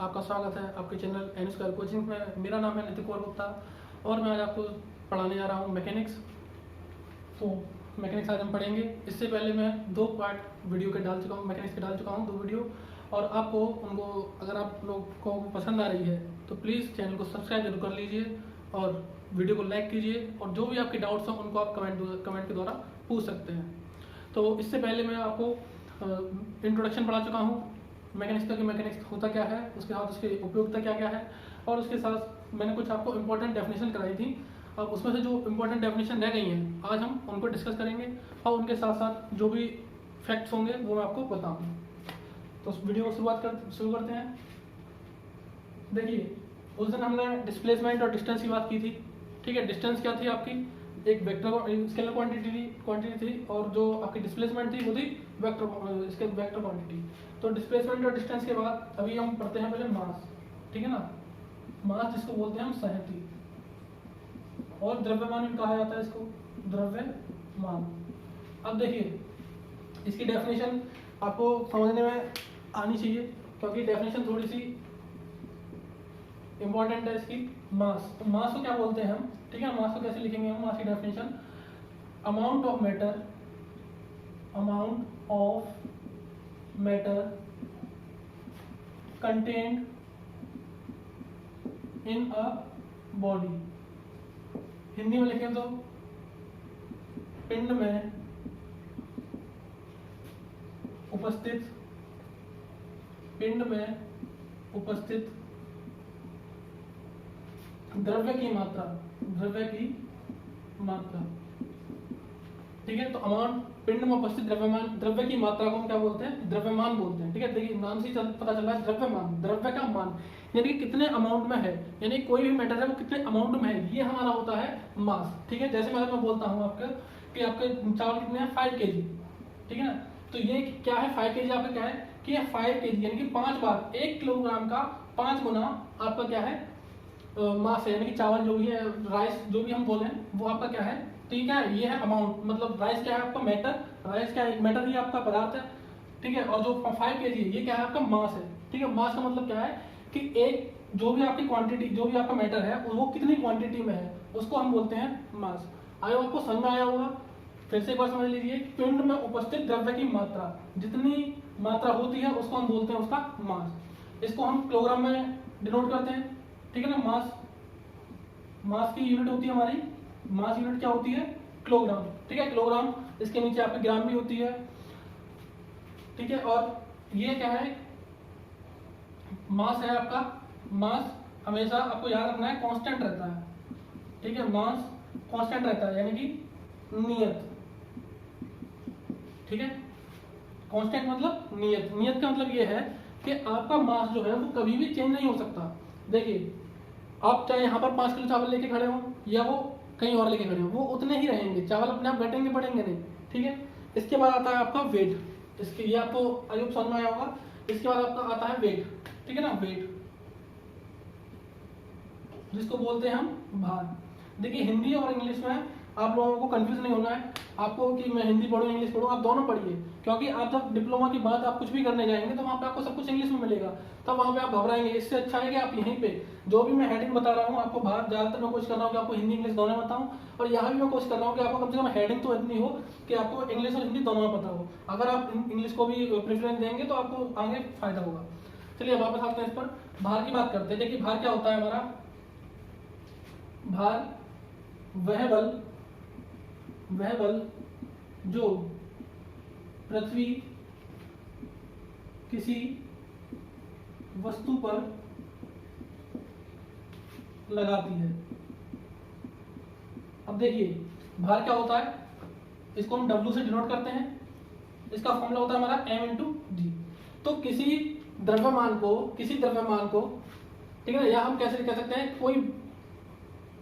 आपका स्वागत है आपके चैनल एन स्क्वायर कोचिंग में। मेरा नाम है नितिन कुमार गुप्ता और मैं आज आपको पढ़ाने जा रहा हूँ मैकेनिक्स। तो मैकेनिक्स आज हम पढ़ेंगे। इससे पहले मैं 2 पार्ट वीडियो के डाल चुका हूँ, मैकेनिक्स के डाल चुका हूँ 2 वीडियो। और आपको उनको अगर आप लोग को पसंद आ रही है तो प्लीज़ चैनल को सब्सक्राइब जरूर कर लीजिए और वीडियो को लाइक कीजिए। और जो भी आपके डाउट्स हैं उनको आप कमेंट के द्वारा पूछ सकते हैं। तो इससे पहले मैं आपको इंट्रोडक्शन पढ़ा चुका हूँ मैकेनिक्स का, कि मैकेनिक्स होता क्या है, उसके साथ उसकी उपयोगिता क्या क्या है, और उसके साथ मैंने कुछ आपको इंपॉर्टेंट डेफिनेशन कराई थी। अब उसमें से जो इंपॉर्टेंट डेफिनेशन रह गई हैं आज हम उनको डिस्कस करेंगे और उनके साथ साथ जो भी फैक्ट्स होंगे वो मैं आपको बताऊँगा। तो उस वीडियो को शुरू करते हैं। देखिए, उस दिन हमने डिस्प्लेसमेंट और डिस्टेंस की बात की थी। ठीक है, डिस्टेंस क्या थी आपकी, एक वेक्टर स्केलर क्वांटिटी थी, और जो आपकी डिस्प्लेसमेंट थी वो थी वेक्टर क्वांटिटी। तो डिस्प्लेसमेंट और डिस्टेंस के बाद अभी हम पढ़ते हैं पहले मास। ठीक है ना, मास जिसको बोलते हैं हम संहति, और द्रव्यमान भी कहा जाता है इसको, द्रव्यमान। अब देखिए, इसकी डेफिनेशन आपको समझने में आनी चाहिए क्योंकि डेफिनेशन थोड़ी सी इंपॉर्टेंट है इसकी। मास, तो मास को क्या बोलते हैं हम, ठीक है, मास को कैसे लिखेंगे हम, मास की definition, amount of matter contained in a body. Hindi में लिखें तो पिंड में उपस्थित द्रव्य की मात्रा। ठीक है, तो अमाउंट, पिंड में उपस्थित द्रव्य की मात्रा को हम क्या बोलते हैं, द्रव्यमान बोलते हैं। ठीक है, देखिए नाम से ही पता चल रहा है द्रव्यमान, द्रव्य का मान यानी कि कितने अमाउंट में है, यानी कोई भी मैटर है वो कितने अमाउंट में है, ये हमारा होता है मास। ठीक है, जैसे मैं बोलता हूँ आपका कि आपके चावल कितने हैं, 5 kg। ठीक है ना, तो ये क्या है, 5 kg आपका क्या है कि 5 kg यानी कि 5 बार 1 किलोग्राम का 5 गुना आपका क्या है, मास है, यानी कि चावल जो भी है, राइस जो भी हम बोले वो आपका क्या है। ठीक है, ये है अमाउंट, मतलब राइस क्या है आपका मैटर, राइस क्या है, मैटर ही आपका पदार्थ है। ठीक है, और जो 5 kg ये क्या है आपका मास है। ठीक है, मास का मतलब क्या है कि एक जो भी आपकी क्वांटिटी, जो भी आपका मैटर है वो कितनी क्वांटिटी में है उसको हम बोलते हैं मास। आयो आपको समझ में आया होगा, फिर से एक बार समझ लीजिए, पिंड में उपस्थित द्रव्य की मात्रा, जितनी मात्रा होती है उसको हम बोलते हैं उसका मास। इसको हम किलोग्राम में डिनोट करते हैं। ठीक है ना, मास की यूनिट होती है हमारी, मास यूनिट क्या होती है, किलोग्राम। ठीक है, किलोग्राम, इसके नीचे आपकी ग्राम भी होती है। ठीक है, और ये क्या है, मास है आपका, मास हमेशा आपको याद रखना है कांस्टेंट रहता है। ठीक है, मास कांस्टेंट रहता है यानी कि नियत। ठीक है, कांस्टेंट मतलब नियत का मतलब ये है कि आपका मास जो है वो कभी भी चेंज नहीं हो सकता। देखिए, आप चाहे यहाँ पर 5 किलो चावल लेके खड़े हो या वो कहीं और लेके खड़े हो, वो उतने ही रहेंगे, चावल अपने आप घटेंगे बढ़ेंगे नहीं। ठीक है, इसके बाद आता है आपका वेट, इसके ये आपको आयुब समझ में आया होगा। इसके बाद आपका आता है वेट। ठीक है ना, वेट जिसको बोलते हैं हम भार। देखिए, हिंदी और इंग्लिश में आप लोगों को कंफ्यूज नहीं होना है आपको कि मैं हिंदी पढ़ूँ इंग्लिश पढ़ूँ, आप दोनों पढ़िए, क्योंकि आप जब डिप्लोमा के बाद आप कुछ भी करने जाएंगे तो वहाँ पे आपको सब कुछ इंग्लिश में मिलेगा, तब वहाँ पे आप घबराएंगे। इससे अच्छा है कि आप यहीं पे जो भी मैं हेडिंग बता रहा हूँ आपको, बाहर ज़्यादातर मैं कोशिश कर रहा हूँ कि आपको हिंदी इंग्लिश दोनों में बताऊँ, और यहाँ भी मैं कोशिश कर रहा हूँ कि आपको कम से कम हेडिंग तो इतनी हो कि आपको इंग्लिश और हिंदी दोनों में पता हो। अगर आप इंग्लिश को भी प्रेफरेंस देंगे तो आपको आगे फायदा होगा। चलिए वापस आते हैं इस पर, भार की बात करते हैं। देखिए, भार क्या होता है हमारा, भार वह बल जो पृथ्वी किसी वस्तु पर लगाती है। अब देखिए, भार क्या होता है, इसको हम W से डिनोट करते हैं। इसका फॉर्मूला होता है हमारा m/g। तो किसी द्रव्यमान को ठीक है, या हम कैसे कह सकते हैं, कोई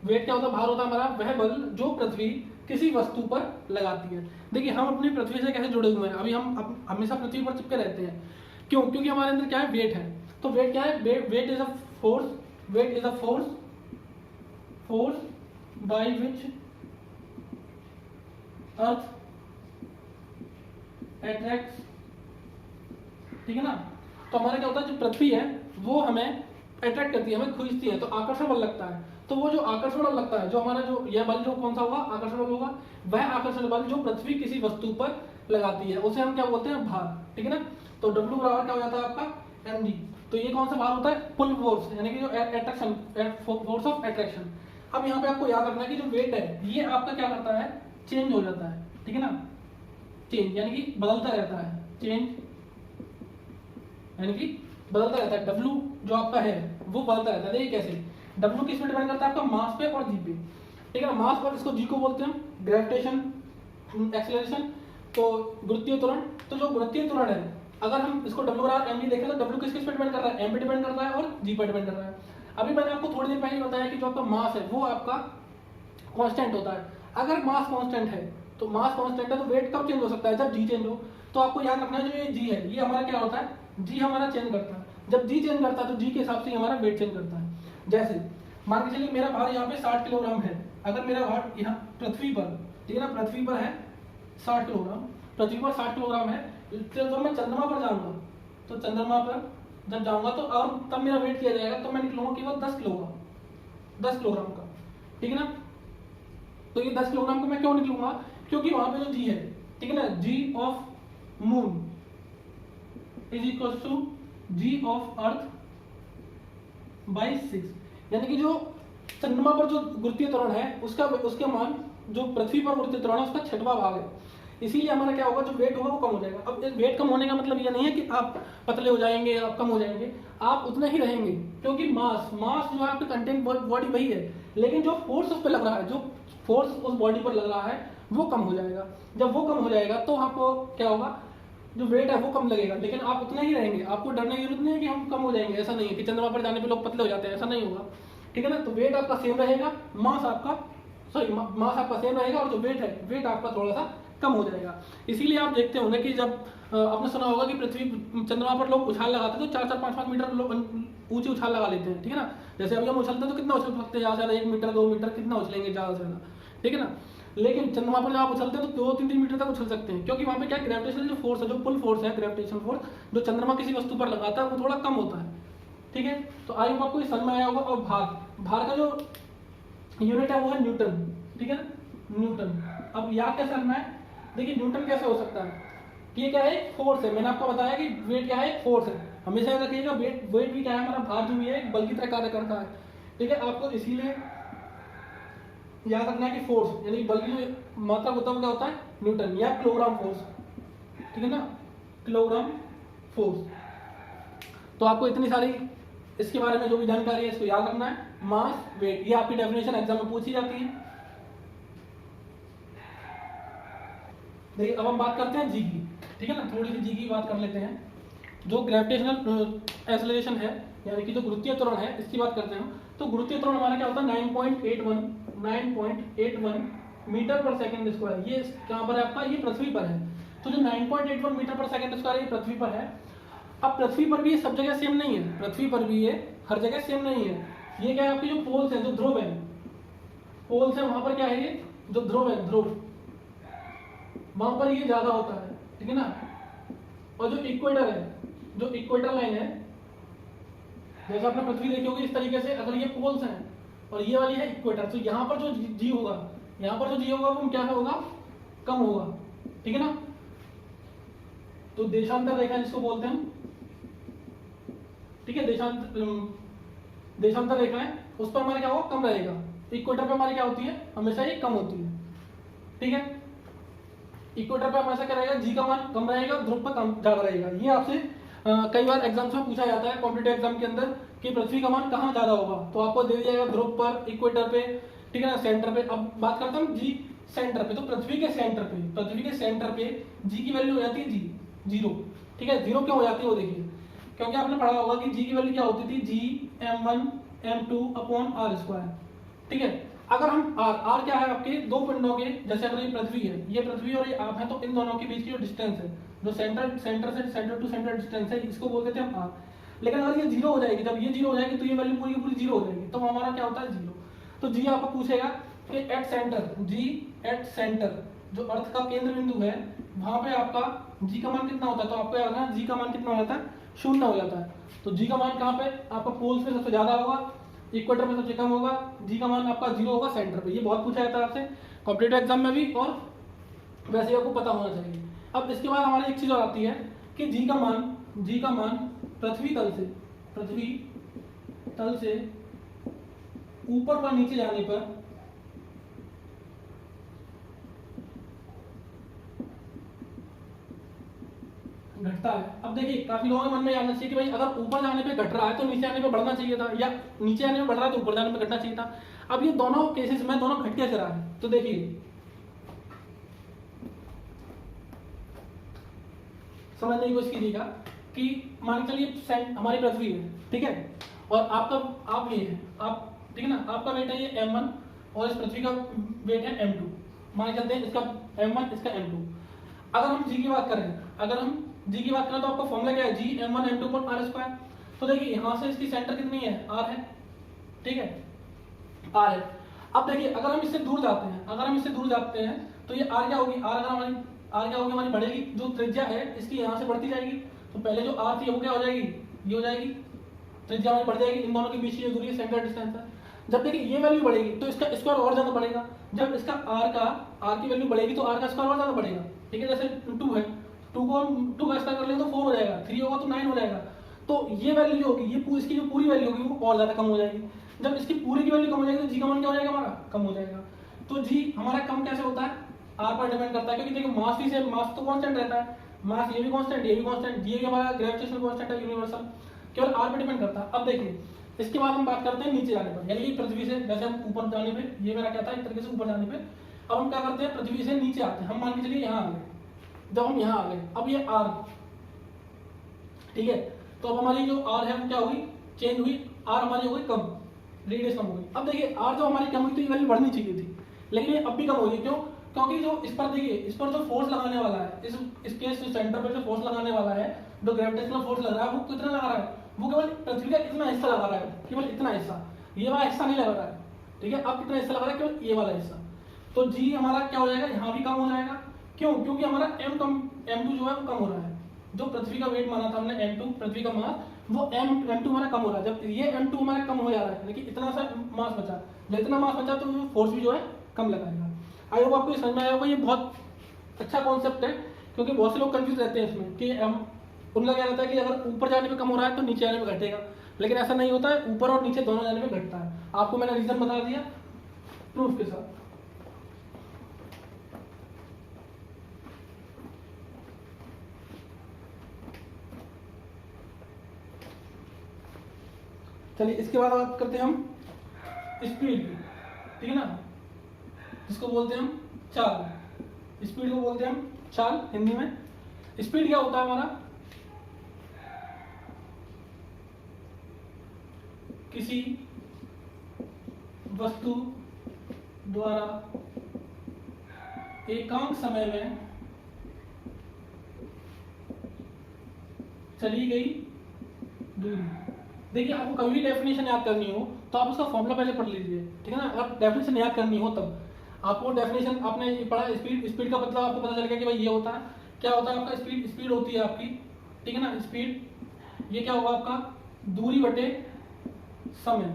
वेट क्या होता है, भार होता है हमारा वह बल जो पृथ्वी किसी वस्तु पर लगाती है। देखिए, हम अपनी पृथ्वी से कैसे जुड़े हुए हैं, अभी हम हमेशा पृथ्वी पर चिपके रहते हैं। क्यों, क्योंकि हमारे अंदर क्या है, वेट है। तो वेट क्या है, weight is a force by which earth attracts. ठीक है ना, तो हमारा क्या होता है, जो पृथ्वी है वो हमें अट्रैक्ट करती है, हमें खींचती है, तो आकर्षण बल लगता है। तो वो जो आकर्षण बल लगता है, जो हमारा जो यह बल जो कौन सा होगा, आकर्षण बल होगा, वह आकर्षण बल जो पृथ्वी किसी वस्तु पर लगाती है उसे हम क्या बोलते हैं, भार। ठीक है ना। तो W बराबर क्या हो जाता है आपका mg। तो ये कौन सा भार होता है, पुल फोर्स, यानी कि जो अट्रैक्शन, फोर्स ऑफ अट्रैक्शन। अब यहाँ पे आपको याद रखना है कि जो वेट है ये आपका क्या करता है, चेंज हो जाता है। ठीक है ना, चेंज यानी कि बदलता रहता है, चेंज यानी कि बदलता रहता है। W जो आपका है वो बदलता रहता है। देखिए कैसे, W किस पे डिपेंड करता है, आपका मास पे और जी पे। ठीक है ना, मास पर इसको जी को बोलते हैं ग्रेविटेशन एक्सेलरेशन, तो गुरुत्वीय त्वरण। तो जो गुरुत्वीय त्वरण है, अगर हम इसको W बराबर mg देखें तो W किस पे डिपेंड कर रहा है, m पे डिपेंड करता है और g पे डिपेंड कर रहा है। अभी मैंने आपको थोड़ी देर पहले बताया कि जो आपका मास है वो आपका कांस्टेंट होता है। अगर मास कांस्टेंट है तो मास कांस्टेंट है तो वेट कब चेंज हो सकता है, जब g चेंज हो। तो आपको याद रखना है जो ये g है ये हमारा क्या होता है, g हमारा चेंज करता है। जब g चेंज करता है तो g के हिसाब से हमारा वेट चेंज करता है। जैसे मान के चलिए मेरा भार यहाँ पे 60 किलोग्राम है। अगर मेरा भार यहाँ पृथ्वी पर, ठीक है ना, पृथ्वी पर है 60 किलोग्राम, पृथ्वी पर 60 किलोग्राम है, तो जब मैं चंद्रमा पर जाऊंगा, तो चंद्रमा पर जब जाऊंगा तो और तब मेरा वेट किया जाएगा, तो मैं निकलूंगा केवल 10 किलोग्राम का। ठीक है ना। तो ये 10 किलोग्राम का मैं क्यों निकलूंगा, क्योंकि वहां पे जो जी है, ठीक है ना, g of moon is equal to g of earth by 6, यानी कि जो चंद्रमा पर जो गुरुत्वीय त्वरण है उसके मान जो पृथ्वी पर गुरुत्वीय त्वरण है उसका 6वां भाग है। इसीलिए हमारा क्या होगा, जो वेट होगा वो कम हो जाएगा। अब वेट कम होने का मतलब ये नहीं है कि आप पतले हो जाएंगे, आप कम हो जाएंगे, आप उतने ही रहेंगे, क्योंकि मास जो है आपके कंटेंट बॉडी वही है, लेकिन जो फोर्स उस पर लग रहा है, जो फोर्स उस बॉडी पर लग रहा है वो कम हो जाएगा। जब वो कम हो जाएगा तो आपको क्या होगा, जो वेट है वो कम लगेगा, लेकिन आप उतने ही रहेंगे। आपको डरने की जरूरत नहीं है कि हम कम हो जाएंगे, ऐसा नहीं है कि चंद्रमा पर जाने पे लोग पतले हो जाते हैं, ऐसा नहीं होगा। ठीक है ना। तो वेट आपका सेम रहेगा, मास आपका सेम रहेगा, और जो वेट आपका थोड़ा सा कम हो जाएगा। इसीलिए आप देखते होंगे कि जब आपने सुना होगा कि पृथ्वी चंद्रमा पर लोग उछाल लगाते हैं तो 4-4, 5-5 मीटर लोग ऊंचे उछाल लगा लेते हैं। ठीक है ना। जैसे अभी हम उछलते हैं तो कितना उछल सकते हैं, ज्यादा से ज्यादा 1 मीटर 2 मीटर कितना उछलेंगे ज्यादा से ज्यादा। ठीक है ना। लेकिन चंद्रमा पर जब आप उछलते हैं तो 2-3 मीटर तक उछल सकते हैं, क्योंकि वहां पे क्या ग्रेविटेशनल जो फोर्स है, जो पुल फोर्स है, ग्रेविटेशनल फोर्स जो चंद्रमा किसी वस्तु पर लगाता है वो थोड़ा कम होता है। ठीक है। तो आई होप आपको ये समझ में आया होगा। और भार का जो यूनिट है वो है न्यूटन। ठीक है ना, न्यूटन। अब याद कैसे रखना है, देखिए न्यूटन कैसे हो सकता है कि ये क्या है, एक फोर्स है। मैंने आपको बताया कि वेट क्या है, एक फोर्स है। हमेशा याद रखिएगा वेट भी क्या है, हमारा भार जो भी है एक बल की तरह कार्य करता है। ठीक है। आपको इसीलिए याद रखना है कि फोर्स यानी बल की जो मात्रा होता है वो क्या होता है, न्यूटन या किलोग्राम फोर्स। ठीक है ना, किलोग्राम फोर्स। तो आपको इतनी सारी इसके बारे में जो भी जानकारी है इसको याद रखना है। मास, वेट, ये आपकी डेफिनेशन एग्जाम में पूछी जाती है। देखिए अब हम बात करते हैं जी की। ठीक है ना, थोड़ी सी जी की बात कर लेते हैं। जो ग्रेविटेशनल एक्सेलरेशन है यानी कि जो गुरुत्वीय त्वरण है इसकी बात करते हैं। तो गुरुत्वीय त्वरण हमारा क्या होता है, 9.81 मीटर पर सेकंड स्क्वायर। ये कहां पर है आपका, ये पृथ्वी पर है। तो जो 9.81 मीटर पर सेकंड स्क्वायर ये पृथ्वी पर है। अब पृथ्वी पर भी ये सब जगह सेम नहीं है, पृथ्वी पर भी ये हर जगह सेम नहीं है। ये क्या है, आपके जो पोल्स है, जो ध्रुव है, पोल्स है वहां पर क्या है, ये जो ध्रुव है, ध्रुव वहां पर ये ज्यादा होता है। ठीक है ना। और जो इक्वेटर है, जो इक्वेटर लाइन है, जैसे आपने पृथ्वी देखी होगी इस तरीके से, अगर ये पोल्स हैं और ये वाली है इक्वेटर, तो यहाँ पर जो जी होगा, यहाँ पर जो जी होगा वो क्या होगा, कम होगा। ठीक है ना। तो देशांतर रेखा जिसको बोलते हैं, ठीक है, देशांतर रेखा है, उस पर हमारा क्या होगा, कम रहेगा। इक्वेटर पे हमारी क्या होती है, हमेशा ये कम होती है। ठीक है। इक्वेटर पे हमेशा क्या रहेगा, जी का मान कम रहेगा, ध्रुव पर कम ज्यादा रहेगा। ये आपसे कई बार एग्जाम्स में पूछा जाता है कॉम्पिटिटिव एग्जाम के अंदर कि पृथ्वी का मान कहाँ ज्यादा होगा, तो आपको दे दिया जाएगा ध्रुव पर, इक्वेटर पे, ठीक है ना, सेंटर पे। अब बात करता हूँ जी सेंटर पे, तो पृथ्वी के सेंटर पे जी की वैल्यू हो जाती है 0। ठीक है। 0 क्यों हो जाती है वो देखिए, क्योंकि आपने पढ़ा होगा कि जी की वैल्यू क्या होती थी, जी m1 m2 upon r square. ठीक है। अगर हम r क्या है, आपके दो पिंडों के, जैसे अगर ये पृथ्वी है, ये पृथ्वी और ये आप है, तो इन दोनों के बीच की जो डिस्टेंस है, जो सेंटर टू सेंटर डिस्टेंस है, इसको बोलते थे हम r। लेकिन अगर ये 0 हो जाएगी, जब ये 0 हो जाएगी तो ये वैल्यू पूरी की पूरी 0 हो जाएगी, तो हमारा क्या होता है 0। तो जी आपको पूछेगा कि एट सेंटर जो अर्थ का केंद्र बिंदु है, वहां पे आपका जी का मान कितना होता है, तो आपको याद रखना जी का मान कितना हो जाता है शून्य हो जाता है। तो जी का मान कहाँ पे आपका पोल्स पे सबसे ज़्यादा होगा, इक्वेटर पे सबसे कम होगा, जी का मान आपका 0 होगा सेंटर पे। ये बहुत पूछा जाता है आपसे कॉम्पिटेटिव एग्जाम में भी, और वैसे ही आपको पता होना चाहिए। अब इसके बाद हमारी एक चीज़ और आती है कि जी का मान पृथ्वी तल से ऊपर व नीचे जाने पर घटता है। अब देखिए काफी लोगों के मन में जानना चाहिए कि भाई अगर ऊपर जाने पे घट रहा है तो नीचे आने पे बढ़ना चाहिए था, या नीचे आने पे बढ़ रहा है तो ऊपर जाने पे घटना चाहिए था। अब ये दोनों केसेस में दोनों घट कैसे रहा है, तो देखिए समझने की कोशिश कीजिएगा कि मान के चलिए हमारी पृथ्वी है, ठीक है, और आप ये है, आप ठीक है ना, आपका वेट है ये m1 और इस पृथ्वी का वेट है m2। मान के चलते हैं इसका m1 इसका m2। अगर हम जी की बात करें तो आपका फॉर्मूला क्या है, जी m1 m2 पर r स्क्वायर। तो देखिए यहाँ से इसकी सेंटर कितनी है, r है, ठीक है, r है। अब देखिए अगर हम इससे दूर जाते हैं तो ये r क्या होगी, r क्या होगी हमारी बढ़ेगी, जो त्रिज्या है इसकी यहाँ से बढ़ती जाएगी। तो पहले जो r थी वो क्या हो जाएगी, ये हो जाएगी, त्रिज्या हमारी बढ़ जाएगी। इन दोनों के बीच की जो दूरी है सेंटर डिस्टेंस है। जब देखिए ये वैल्यू बढ़ेगी तो इसका स्क्वायर और ज्यादा बढ़ेगा। जब इसका r की वैल्यू बढ़ेगी तो r का स्क्वायर और ज्यादा बढ़ेगा, ठीक है। जैसे 2 है, 2 को हम 2 का स्क्वायर कर लेंगे तो 4 हो जाएगा, 3 होगा तो 9 हो जाएगा। तो ये वैल्यू जो होगी, इसकी जो पूरी वैल्यू होगी वो और ज्यादा कम हो जाएगी। जब इसकी पूरी की वैल्यू कम हो जाएगी तो जी का मान क्या हो जाएगा, हमारा कम हो जाएगा। तो जी हमारा कम कैसे होता है, r पर डिपेंड करता है, क्योंकि देखिए मास तो कांस्टेंट रहता है, मास ये भी कांस्टेंट, ये भी कांस्टेंट, ये हमारा ग्रेविटेशनल कांस्टेंट है यूनिवर्सल, केवल r पर डिपेंड करता है। अब देखिए इसके बाद हम बात करते हैं नीचे जाने पर, यानी कि पृथ्वी से जैसे हम ऊपर जाने पे, ये मेरा क्या था एक तरीके से ऊपर जाने पे, अब हम क्या करते हैं पृथ्वी से नीचे आते हैं। हम मान के चलिए यहाँ आ गए, जब हम यहाँ आ गए अब ये r, ठीक है, तो अब हमारी जो r है वो क्या होगी, चेंज हुई, r हमारी हो गई कम, रेडियस कम हो गई। अब देखिए r जो हमारी कम हुई तो ये वैल्यू बढ़नी चाहिए थी, लेकिन ये अब भी कम हो गई। क्यों, क्योंकि जो इस पर देखिए, इस पर जो फोर्स लगाने वाला है, इसके सेंटर पर जो फोर्स लगाने वाला है, जो ग्रेविटेशनल फोर्स लग रहा है वो कितना लगा रहा है, वो केवल पृथ्वी का इतना हिस्सा लगा रहा है, केवल इतना हिस्सा, ये वाला हिस्सा नहीं लगा रहा है, ठीक है। अब कितना हिस्सा लगा रहा है, केवल ये वाला हिस्सा। तो जी हमारा क्या हो जाएगा, यहाँ भी कम हो जाएगा। क्यों, क्योंकि हमारा m2 जो है वो कम हो रहा है। जो पृथ्वी का वेट माना था हमने m2, पृथ्वी का मास, वो m2 हमारा कम हो रहा है। जब ये m2 हमारा कम हो जा रहा है, देखिए इतना सा मास बचा, जब इतना मास बचा तो फोर्स भी जो है कम लगाएगा। आई होप आपको समझ में आया होगा। ये बहुत अच्छा कॉन्सेप्ट है, क्योंकि बहुत से लोग कंफ्यूज रहते हैं इसमें कि उनका क्या रहता है कि अगर ऊपर जाने पे कम हो रहा है तो नीचे आने में घटेगा, लेकिन ऐसा नहीं होता है, ऊपर और नीचे दोनों जाने में घटता है। आपको मैंने रीजन बता दिया प्रूफ के साथ। चलिए इसके बाद बात करते हैं हम स्पीड की, ठीक है ना, जिसको बोलते हैं हम चाल। स्पीड को बोलते हैं हम चाल हिंदी में। स्पीड क्या होता है हमारा, किसी वस्तु द्वारा एकांक समय में चली गई दूरी। देखिए आपको कभी भी डेफिनेशन याद करनी हो तो आप उसका फॉर्मूला पहले पढ़ लीजिए, ठीक है ना। अगर डेफिनेशन याद करनी हो तब आपको डेफिनेशन, आपने पढ़ा स्पीड का मतलब आपको पता चल गया कि भाई ये होता है, क्या होता है आपका स्पीड होती है आपकी, ठीक है ना। स्पीड ये क्या होगा आपका, दूरी बटे समय,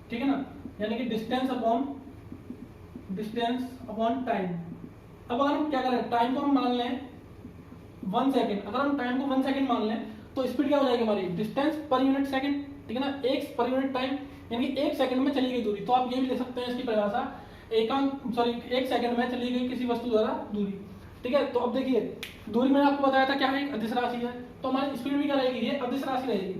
ठीक है ना, यानी कि डिस्टेंस अपॉन टाइम। अब अगर हम क्या करें, टाइम को हम मान लें 1 सेकेंड, अगर हम टाइम को 1 सेकेंड मान लें तो स्पीड क्या हो जाएगी हमारी, डिस्टेंस पर यूनिट सेकंड, ठीक है ना, एक्स पर यूनिट टाइम, यानी 1 सेकंड में चली गई दूरी। तो आप ये भी ले सकते हैं इसकी परिभाषा, 1 सेकंड में चली गई किसी वस्तु द्वारा दूरी, ठीक है। तो अब देखिए दूरी मैंने आपको बताया था क्या है, अदिश राशि है, तो हमारी स्पीड भी क्या रहेगी, ये अदिश राशि रहेगी,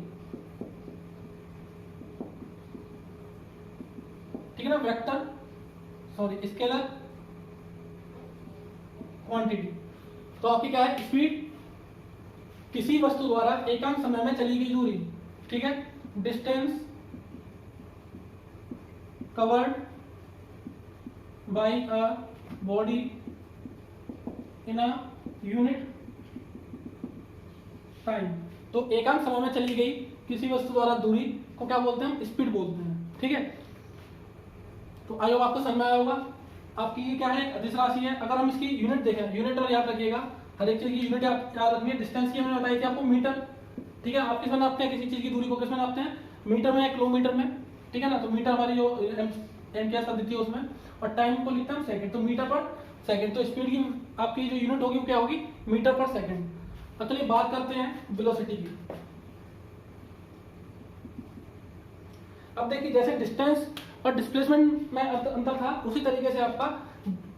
ठीक है ना, वेक्टर स्केलर क्वांटिटी। तो आपकी क्या है, स्पीड किसी वस्तु द्वारा एकांक समय में चली गई दूरी, ठीक है, distance covered by a body in a unit time. तो एकांक समय में चली गई किसी वस्तु द्वारा दूरी को क्या बोलते हैं, हम स्पीड बोलते हैं, ठीक है। तो आई होप आपको समझ में आया होगा। आपकी ये क्या है, अदिश राशि है। अगर हम इसकी यूनिट देखें, यूनिट और याद रखिएगा, हर एक चीज की यूनिट याद रखनी है। डिस्टेंस की मैंने बताई थी आपको मीटर, ठीक है, आप किसमें नापते हैं किसी चीज की दूरी को, किसमें नापते हैं, मीटर में या किलोमीटर में, ठीक है ना। तो मीटर हमारी जो एम क्या पद्धति है उसमें, और टाइम को लिखते हैं सेकंड, तो मीटर पर सेकंड। तो स्पीड की आपकी जो यूनिट होगी वो क्या होगी, मीटर पर सेकंड। अब चलिए बात करते हैं वेलोसिटी की। अब देखिए जैसे डिस्टेंस और डिस्प्लेसमेंट में अंतर था, उसी तरीके से आपका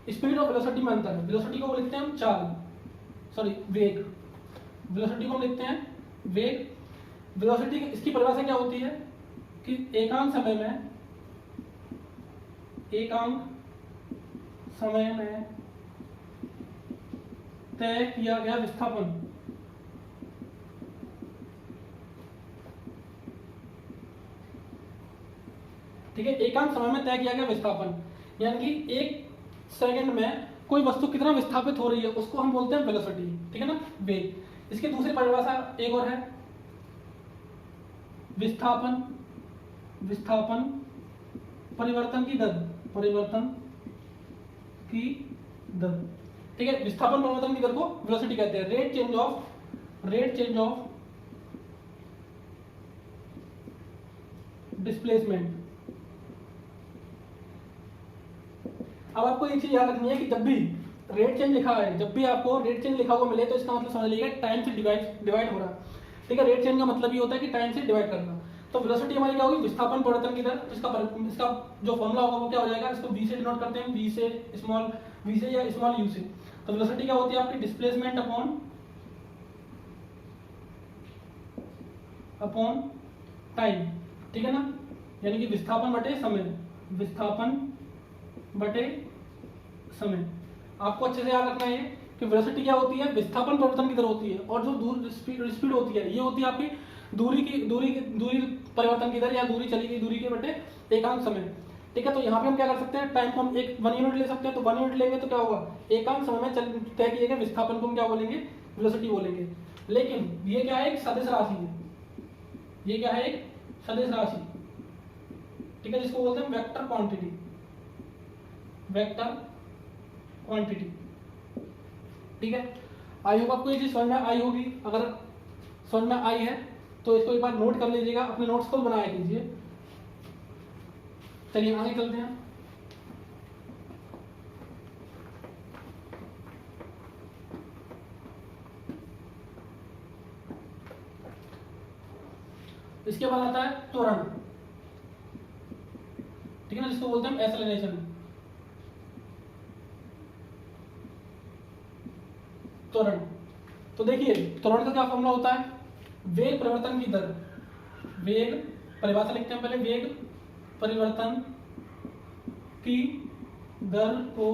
स्पीड और वेलोसिटी में अंतर है। वेलोसिटी को लिखते हैं हम चाल, सॉरी वेग, वेलोसिटी को हम लिखते हैं वेग। वेलोसिटी इसकी परिभाषा क्या होती है कि एकांक समय में तय किया गया विस्थापन, ठीक है, एकांक समय में तय किया गया विस्थापन, यानी कि एक सेकंड में कोई वस्तु कितना विस्थापित हो रही है उसको हम बोलते हैं वेलोसिटी, ठीक है ना, वेग। इसकी दूसरी परिभाषा एक और है, विस्थापन परिवर्तन की दर, ठीक है। विस्थापन परिवर्तन की दर को वेलोसिटी कहते हैं। Rate change of displacement. अब आपको एक चीज याद रखनी है कि जब भी रेट चेंज लिखा है, जब भी आपको रेट चेंज लिखा हुआ मिले तो इसका मतलब समझ लीजिएगा टाइम से डिवाइड हो रहा है, ठीक है। रेट चेंज का मतलब ये होता है कि टाइम से डिवाइड करना। तो वेलोसिटी हमारी क्या होगी, विस्थापन परिवर्तन की दर। इसका जो फॉर्मूला होगा वो क्या हो जाएगा, इसको v से डिनोट करते हैं, v से या स्मॉल u से। तो वेलोसिटी क्या होती है आपकी, डिस्प्लेसमेंट अपॉन टाइम, ठीक है ना, यानी कि विस्थापन बटे समय। आपको अच्छे से याद रखना है कि वेलोसिटी क्या होती है, विस्थापन परिवर्तन की दर होती है, और जो दूर स्पीड होती है ये होती है आपकी दूरी परिवर्तन की दर, या दूरी चली गई दूरी के बटे एकांक समय, ठीक है। तो यहाँ पे हम क्या कर सकते हैं, टाइम को हम 1 यूनिट ले सकते हैं। तो 1 यूनिट लेंगे तो क्या होगा, एकांक समय में तय किए गए विस्थापन को हम क्या बोलेंगे, वेलोसिटी बोलेंगे। लेकिन ये क्या है, एक सदिश राशि है, ये क्या है, एक सदिश राशि, ठीक है, जिसको बोलते हैं वेक्टर क्वांटिटी, ठीक है। आई होप आपको ये चीज समझ में आई होगी। अगर समझ में आई है तो इसको एक बार नोट कर लीजिएगा, अपने नोट्स को बनाया कीजिए। चलिए आगे चलते हैं। इसके बाद आता है त्वरण, ठीक है ना, जिसको बोलते हैं एक्सेलरेशन। त्वरण, तो देखिए त्वरण का क्या फॉर्मूला होता है, वेग परिवर्तन की दर, वेग परिभाषा लिखते हैं पहले, वेग परिवर्तन की दर को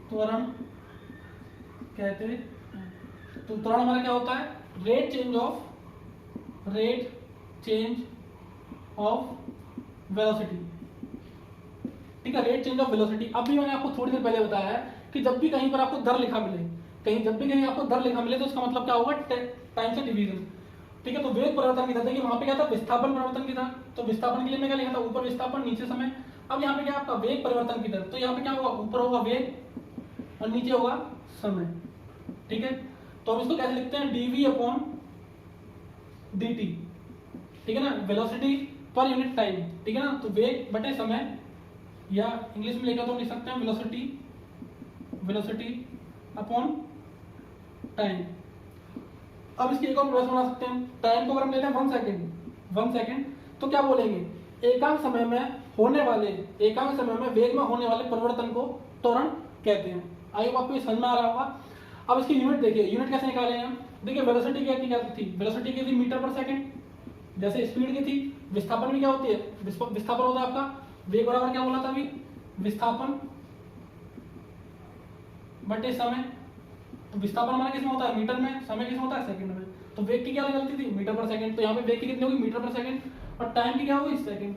त्वरण कहते हैं। तो त्वरण हमारा क्या होता है, रेट चेंज ऑफ वेलोसिटी, ठीक है, रेट चेंज ऑफ वेलोसिटी। अब भी मैंने आपको थोड़ी देर पहले बताया है कि जब भी कहीं पर आपको दर लिखा मिले, कहीं आपको दर लिखा मिले तो उसका मतलब क्या होगा, टाइम से डिवीजन, ठीक है। तो वेग परिवर्तन की दर, देखिए वहां पे क्या था, विस्थापन परिवर्तन की दर, तो विस्थापन के लिए मैं क्या लिखा था, ऊपर विस्थापन नीचे समय। अब यहाँ पे क्या आपका वेग परिवर्तन की दर, तो यहाँ पे क्या होगा, ऊपर होगा वेग और नीचे होगा समय, ठीक है। तो हम इसको कैसे लिखते हैं, dv अपॉन dt, ठीक है ना, वेलोसिटी पर यूनिट टाइम, ठीक है ना। तो वेग बटे समय, या इंग्लिश में लिखा तो लिख सकते हैं वेलोसिटी अपॉन टाइम। अब इसकी एक और परिभाषा बना सकते हैं, टाइम को अगर हम लेते हैं 1 सेकेंड, तो क्या बोलेंगे, एकांक समय में वेग में होने वाले परिवर्तन को त्वरण कहते हैं। आई होप आपको समझ में आ रहा होगा। अब इसकी यूनिट देखिए, यूनिट कैसे निकाले हम, देखिए वेलोसिटी क्या थी, वेलोसिटी की थी मीटर पर सेकंड, जैसे स्पीड की थी। विस्थापन भी क्या होती है, विस्थापन होता है आपका वेग बराबर क्या बोला था अभी, विस्थापन बटे समय। तो विस्थापन हमारा किसमें होता है, मीटर में, समय किसमें होता है, सेकंड में। तो वेग की क्या निकलती थी, मीटर पर सेकंड। तो यहाँ पे वेग की कितनी होगी, मीटर पर सेकंड, और टाइम की क्या होगी, सेकंड।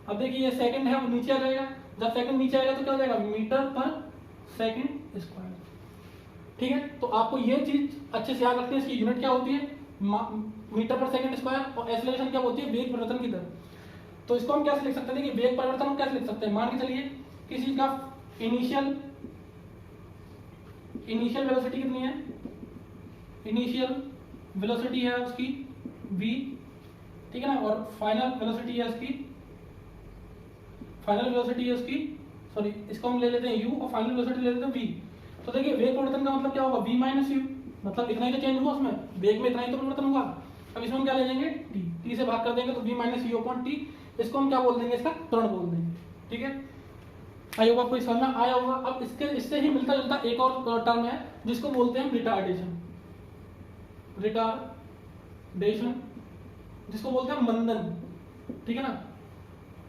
अब देखिए ये सेकंड है, वो नीचे आ जाएगा, जब सेकंड नीचे आएगा तो क्या हो जाएगा, मीटर पर सेकंड स्क्वायर, ठीक है। तो आपको ये चीज अच्छे से याद रखते हैं, इसकी यूनिट क्या होती है, मीटर पर सेकंड स्क्वायर, और एक्सेलरेशन क्या होती है, वेग परिवर्तन की दर। तो इसको हम कैसे लिख सकते हैं, देखिए वेग परिवर्तन हम कैसे लिख सकते हैं, मान के चलिए किसी चीज का इनिशियल वेलोसिटी कितनी है, इनिशियल वेलोसिटी है उसकी v, ठीक है ना, और फाइनल वेलोसिटी है उसकी सॉरी, इसको हम ले लेते हैं u और फाइनल वेलोसिटी ले लेते हैं v। तो देखिए वेग परिवर्तन का मतलब क्या होगा, v माइनस यू, मतलब इतना ही तो चेंज हुआ उसमें, वेग में इतना ही तो परिवर्तन हुआ। अब इसमें हम क्या ले लेंगे, t से भाग कर देंगे तो v minus you upon T, इसको हम क्या बोल देंगे, इसका त्वरण बोल देंगे, ठीक है। आई होगा, कोई समझ में आया होगा। अब इससे ही मिलता जुलता एक और टर्म है जिसको बोलते हैं रिटार्डेशन, जिसको बोलते हैं मंदन, ठीक है ना।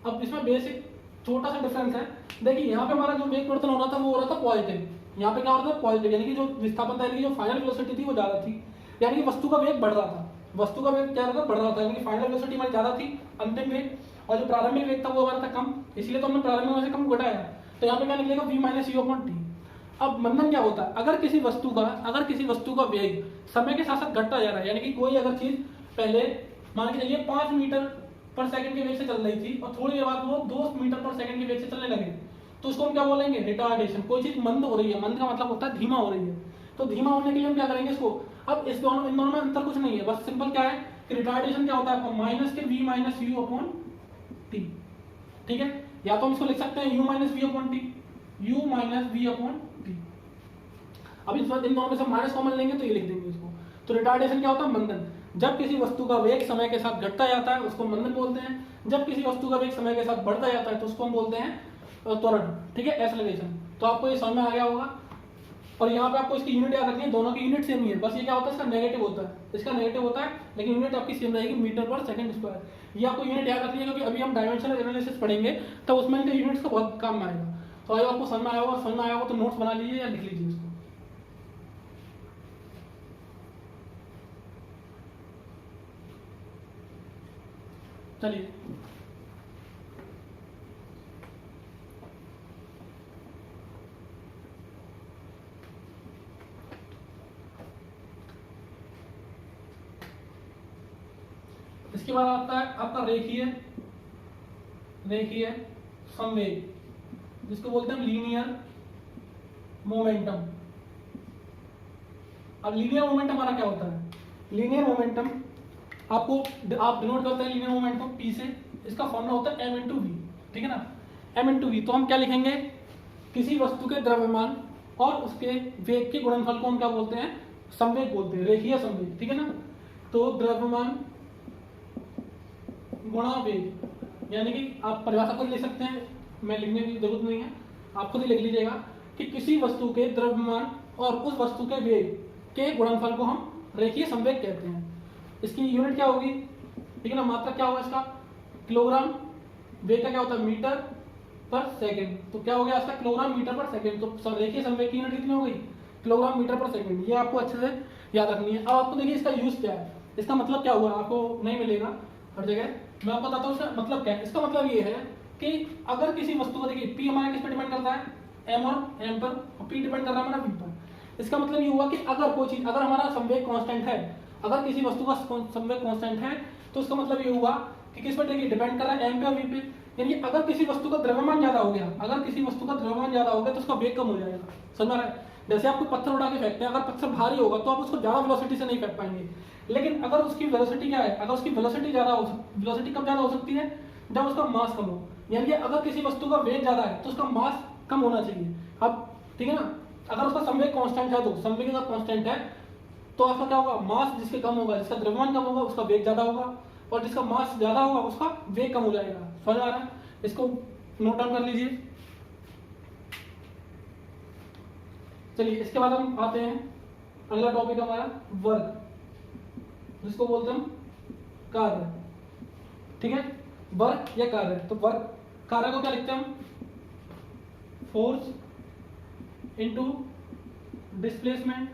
अब इसमें बेसिक छोटा सा डिफरेंस है, देखिए यहाँ पे हमारा जो वेग परिवर्तन हो रहा था वो हो रहा था पॉजिटिव, यहाँ पे क्या हो रहा था पॉजिटिव, यानी कि जो विस्थापन था, यानी कि जो फाइनल वेलोसिटी थी वो ज्यादा थी, यानी कि वस्तु का वेग बढ़ रहा था, वस्तु का वेग क्या रहा था, बढ़ रहा था, यानी कि फाइनल वेलोसिटी हमारी ज्यादा थी, अंतिम वेग, और जो प्रारंभिक वेग था वो हमारा था कम, इसलिए तो हमने प्रारंभिक में से कम घटाया। तो यहाँ पे क्या निकलेगा, v minus you upon t. अब मंदन क्या होता है, अगर किसी वस्तु का वेग समय के साथ साथ घटता जा रहा है, यानी कि कोई अगर चीज पहले मान के चलिए 5 मीटर पर सेकंड के वेग से चल रही थी और थोड़ी देर बाद वो 2 मीटर पर सेकंड के वेग से चलने लगे, तो उसको हम क्या बोलेंगे, रिटार्डेशन। कोई चीज मंद हो रही है, मंद का मतलब होता है धीमा हो रही है, तो धीमा होने के लिए हम क्या करेंगे इसको। अब इन दोनों में अंतर कुछ नहीं है, बस सिंपल क्या है कि रिटार्डेशन क्या होता है आपका माइनस के v minus you upon T, ठीक है। या तो हम इसको लिख सकते हैं u minus v upon t, u minus v upon t. अब इन दोनों में से माइनस कॉमन लेंगे तो ये लिख देंगे इसको। तो रिटार्डेशन क्या होता है, मंदन। जब किसी वस्तु का वेग समय के साथ घटता जाता है उसको मंदन बोलते हैं, जब किसी वस्तु का वेग समय के साथ बढ़ता जाता है तो उसको हम बोलते हैं त्वरण, ठीक है, एक्सेलरेशन। तो आपको ये समझ में आ गया होगा। और यहाँ पे आपको इसकी यूनिट याद रखनी है, दोनों की यूनिट सेम ही है, बस ये क्या होता है इसका नेगेटिव होता है, लेकिन यूनिट आपकी सेम रहेगी मीटर पर सेकंड स्क्वायर। ये आपको यूनिट याद रखनी है क्योंकि अभी हम डायमेंशनल एनालिसिस पढ़ेंगे तो उसमें इनके यूनिट्स का बहुत काम में आएगा। तो अगर आपको समझ में आया होगा तो नोट्स बना लीजिए या लिख लीजिए इसको। चलिए इसके बाद आता है आपका रेखीय संवेग, जिसको बोलते हैं लीनियर मोमेंटम। अब लीनियर मोमेंटम हमारा क्या होता है, लीनियर मोमेंटम आप डिनोट करते हैं लीनियर मोमेंटम p से, इसका फॉर्मूला होता है m इंटू वी, ठीक है ना, m इंटू वी। तो हम क्या लिखेंगे, किसी वस्तु के द्रव्यमान और उसके वेग के गुणनफल को हम क्या बोलते हैं, संवेग बोलते हैं, रेखीय संवेग, ठीक है ना। तो द्रव्यमान गुणा वेग, यानी कि आप परिभाषा खुद लिख सकते हैं, मैं लिखने की जरूरत नहीं है, आप खुद ही लिख लीजिएगा कि किसी वस्तु के द्रव्यमान और उस वस्तु के वेग के गुणनफल को हम रेखीय संवेग कहते हैं। इसकी यूनिट क्या होगी, ठीक है ना, मात्रक क्या होगा इसका, किलोग्राम, वेग का क्या होता है मीटर पर सेकंड, तो क्या हो गया इसका किलोग्राम मीटर पर सेकंड। तो रेखीय संवेग की यूनिट कितनी हो गई, किलोग्राम मीटर पर सेकंड। ये आपको अच्छे से याद रखनी है। अब आपको देखिए इसका यूज क्या है, इसका मतलब क्या हुआ, आपको नहीं मिलेगा हर जगह, मैं आपको बताता हूँ इसका मतलब क्या है। इसका मतलब ये है कि अगर किसी वस्तु को, देखिए p हमारा किस पर डिपेंड करता है, m और m पर, और p डिपेंड कर रहा है हमारा v पर। इसका मतलब ये हुआ कि अगर कोई चीज, अगर हमारा संवेग कांस्टेंट है, अगर किसी वस्तु का संवेग कांस्टेंट है तो उसका मतलब ये हुआ कि किस पर देखिए डिपेंड कर रहा है, m पे और v पे। यानी अगर किसी वस्तु का द्रव्यमान ज्यादा हो गया, तो उसका वेग कम हो जाएगा, समझ रहा है। जैसे आपको पत्थर उठा के फेंकते हैं, अगर पत्थर भारी होगा तो आप उसको ज्यादा वेलोसिटी से नहीं फेंक पाएंगे, लेकिन अगर उसकी वेलोसिटी क्या है, अगर उसकी वेलोसिटी कब ज्यादा हो सकती है, जब उसका मास कम हो। यानी कि अगर किसी वस्तु का वेग ज्यादा है तो उसका मास कम होना चाहिए। अब ठीक है ना, अगर उसका संवेग कांस्टेंट है, तो संवेग का कांस्टेंट है तो आपका क्या होगा, मास जिसके कम होगा, जिसका द्रव्यमान कम होगा उसका वेग ज्यादा होगा, और जिसका मास ज्यादा होगा उसका वेग कम हो जाएगा। समझ आ रहा है, इसको नोट डाउन कर लीजिए। चलिए इसके बाद हम आते हैं, अगला टॉपिक हमारा वर्क, जिसको बोलते हैं कार्य, ठीक है, वर्क या कार्य। तो वर्क, कार्य को क्या लिखते हैं हम, फोर्स इनटू डिस्प्लेसमेंट,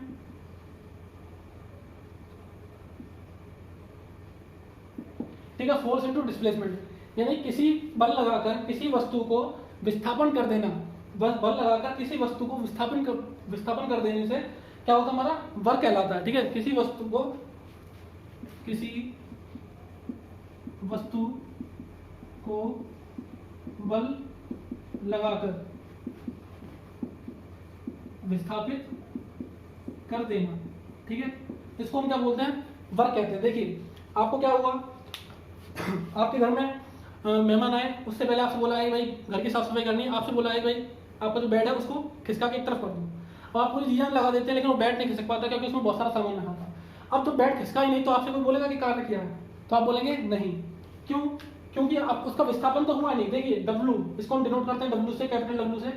ठीक है, फोर्स इनटू डिस्प्लेसमेंट, यानी किसी बल लगाकर किसी वस्तु को विस्थापन कर देना, बल लगाकर किसी वस्तु को विस्थापन कर देने से क्या होता है, हमारा वर्क कहलाता है, ठीक है। किसी वस्तु को बल लगाकर विस्थापित कर देना, ठीक है, इसको हम क्या बोलते हैं, वर्क कहते हैं। देखिए आपको क्या हुआ, आपके घर में मेहमान आए, उससे पहले आपसे बोला है भाई घर की साफ सफाई करनी है, आपसे बोला है भाई आपका जो बेड है उसको खिसका के एक तरफ कर दो, और आप पूरी चीजें लगा देते हैं लेकिन वो बेड नहीं खिसक पाता क्योंकि उसमें बहुत सारा सामान रखा था। अब तो बेड खिसका ही नहीं तो आपसे कोई बोलेगा कि कार्य किया है, तो आप बोलेंगे नहीं। क्यों? क्योंकि आप उसका विस्थापन तो हुआ नहीं। देखिए डब्लू, इसको हम डिनोट करते हैं डब्लू से, कैपिटल डब्लू से,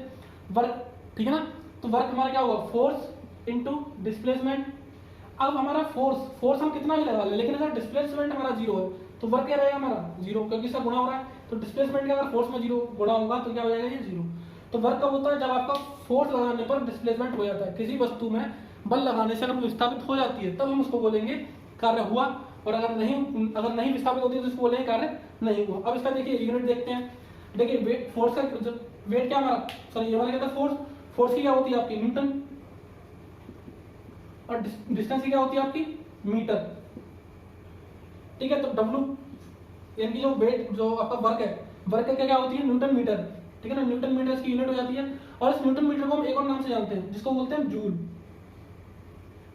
वर्क, ठीक है ना। तो वर्क हमारा क्या हुआ, फोर्स इनटू डिस्प्लेसमेंट। अब हमारा फोर्स हम कितना भी लगा ले, लेकिन अगर डिस्प्लेसमेंट हमारा जीरो है तो वर्क क्या रहेगा हमारा जीरो, क्योंकि इसका गुणा हो रहा है। तो डिस्प्लेसमेंट का अगर फोर्स में जीरो गुणा होगा तो क्या हो जाएगा, ये जीरो। तो वर्क कब होता है, जब आपका फोर्स लगाने पर डिस्प्लेसमेंट हो जाता है, किसी वस्तु में बल लगाने से अगर वो विस्थापित हो जाती है तब हम उसको बोलेंगे कार्य हुआ, और अगर नहीं विस्थापित होती है तो उसको बोलेंगे कार्य नहीं हुआ। अब इसका देखिए यूनिट देखते हैं। देखिए वेट, फोर्स का वेट क्या हमारा, सॉरी ये हमारा क्या था फोर्स की क्या होती है आपकी न्यूटन, और डिस्टेंस की क्या होती है आपकी मीटर, ठीक है। तो डब्लू यानी कि जो वेट, जो आपका वर्क का क्या होती है न्यूटन मीटर, ठीक है ना। न्यूटन मीटर इसकी यूनिट हो जाती है, और इस न्यूटन मीटर को हम एक और नाम से जानते हैं जिसको बोलते हैं जूल।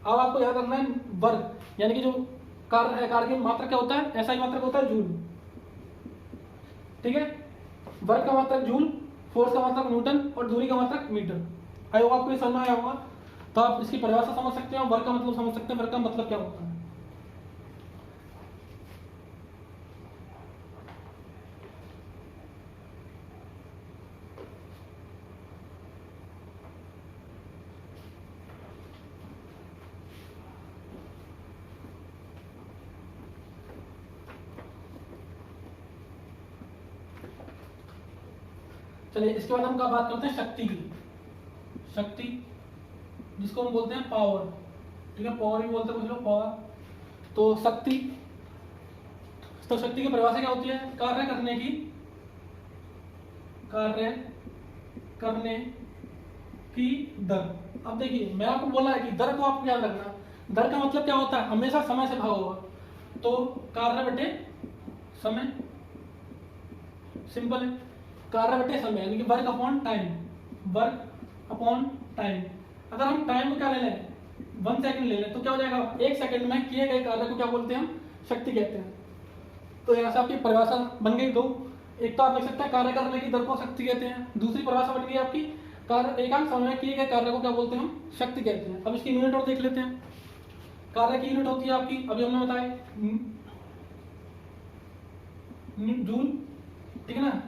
अब आपको याद रखना है वर्क यानी कि जो कार्य है, कार्य की मात्रा क्या होता है, ऐसा ही मात्रक होता है जूल, ठीक है। वर्क का मात्रक जूल, फोर्स का मात्रक न्यूटन, और दूरी का मात्रक मीटर। आई होप आपको ये समझ में आया होगा। तो आप इसकी परिभाषा समझ सकते हैं, वर्क का मतलब समझ सकते हैं, वर्क का मतलब क्या होता है। चलिए इसके बाद हम क्या बात करते हैं शक्ति की। शक्ति जिसको हम बोलते हैं पावर, ठीक है, पावर भी बोलते हैं कुछ लोग पावर। तो शक्ति, तो शक्ति की परिभाषा क्या होती है, कार्य करने की दर। अब देखिए मैं आपको बोला है कि दर को आपको याद रखना, दर का मतलब क्या होता है, हमेशा समय से भाग होगा। तो कार्य बटे समय, सिंपल है, कार्य बटे समय यानी कि work upon time, work upon time. अगर हम टाइम को क्या ले लें, 1 सेकंड ले लें, तो क्या हो जाएगा, 1 सेकंड में किए गए कार्य को क्या बोलते हैं हम, शक्ति कहते हैं। तो यहाँ से आपकी परिभाषा बन गई दो। एक तो आप देख सकते हैं कार्य करने की दर को शक्ति कहते हैं, दूसरी परिभाषा बन गई आपकी कार्य एकांक समय में किए गए कार्य को क्या बोलते हैं हम, शक्ति कहते हैं। अब इसकी यूनिट और देख लेते हैं। कार्य की यूनिट होती है आपकी, अभी हमने बताया जूल, ठीक है ना,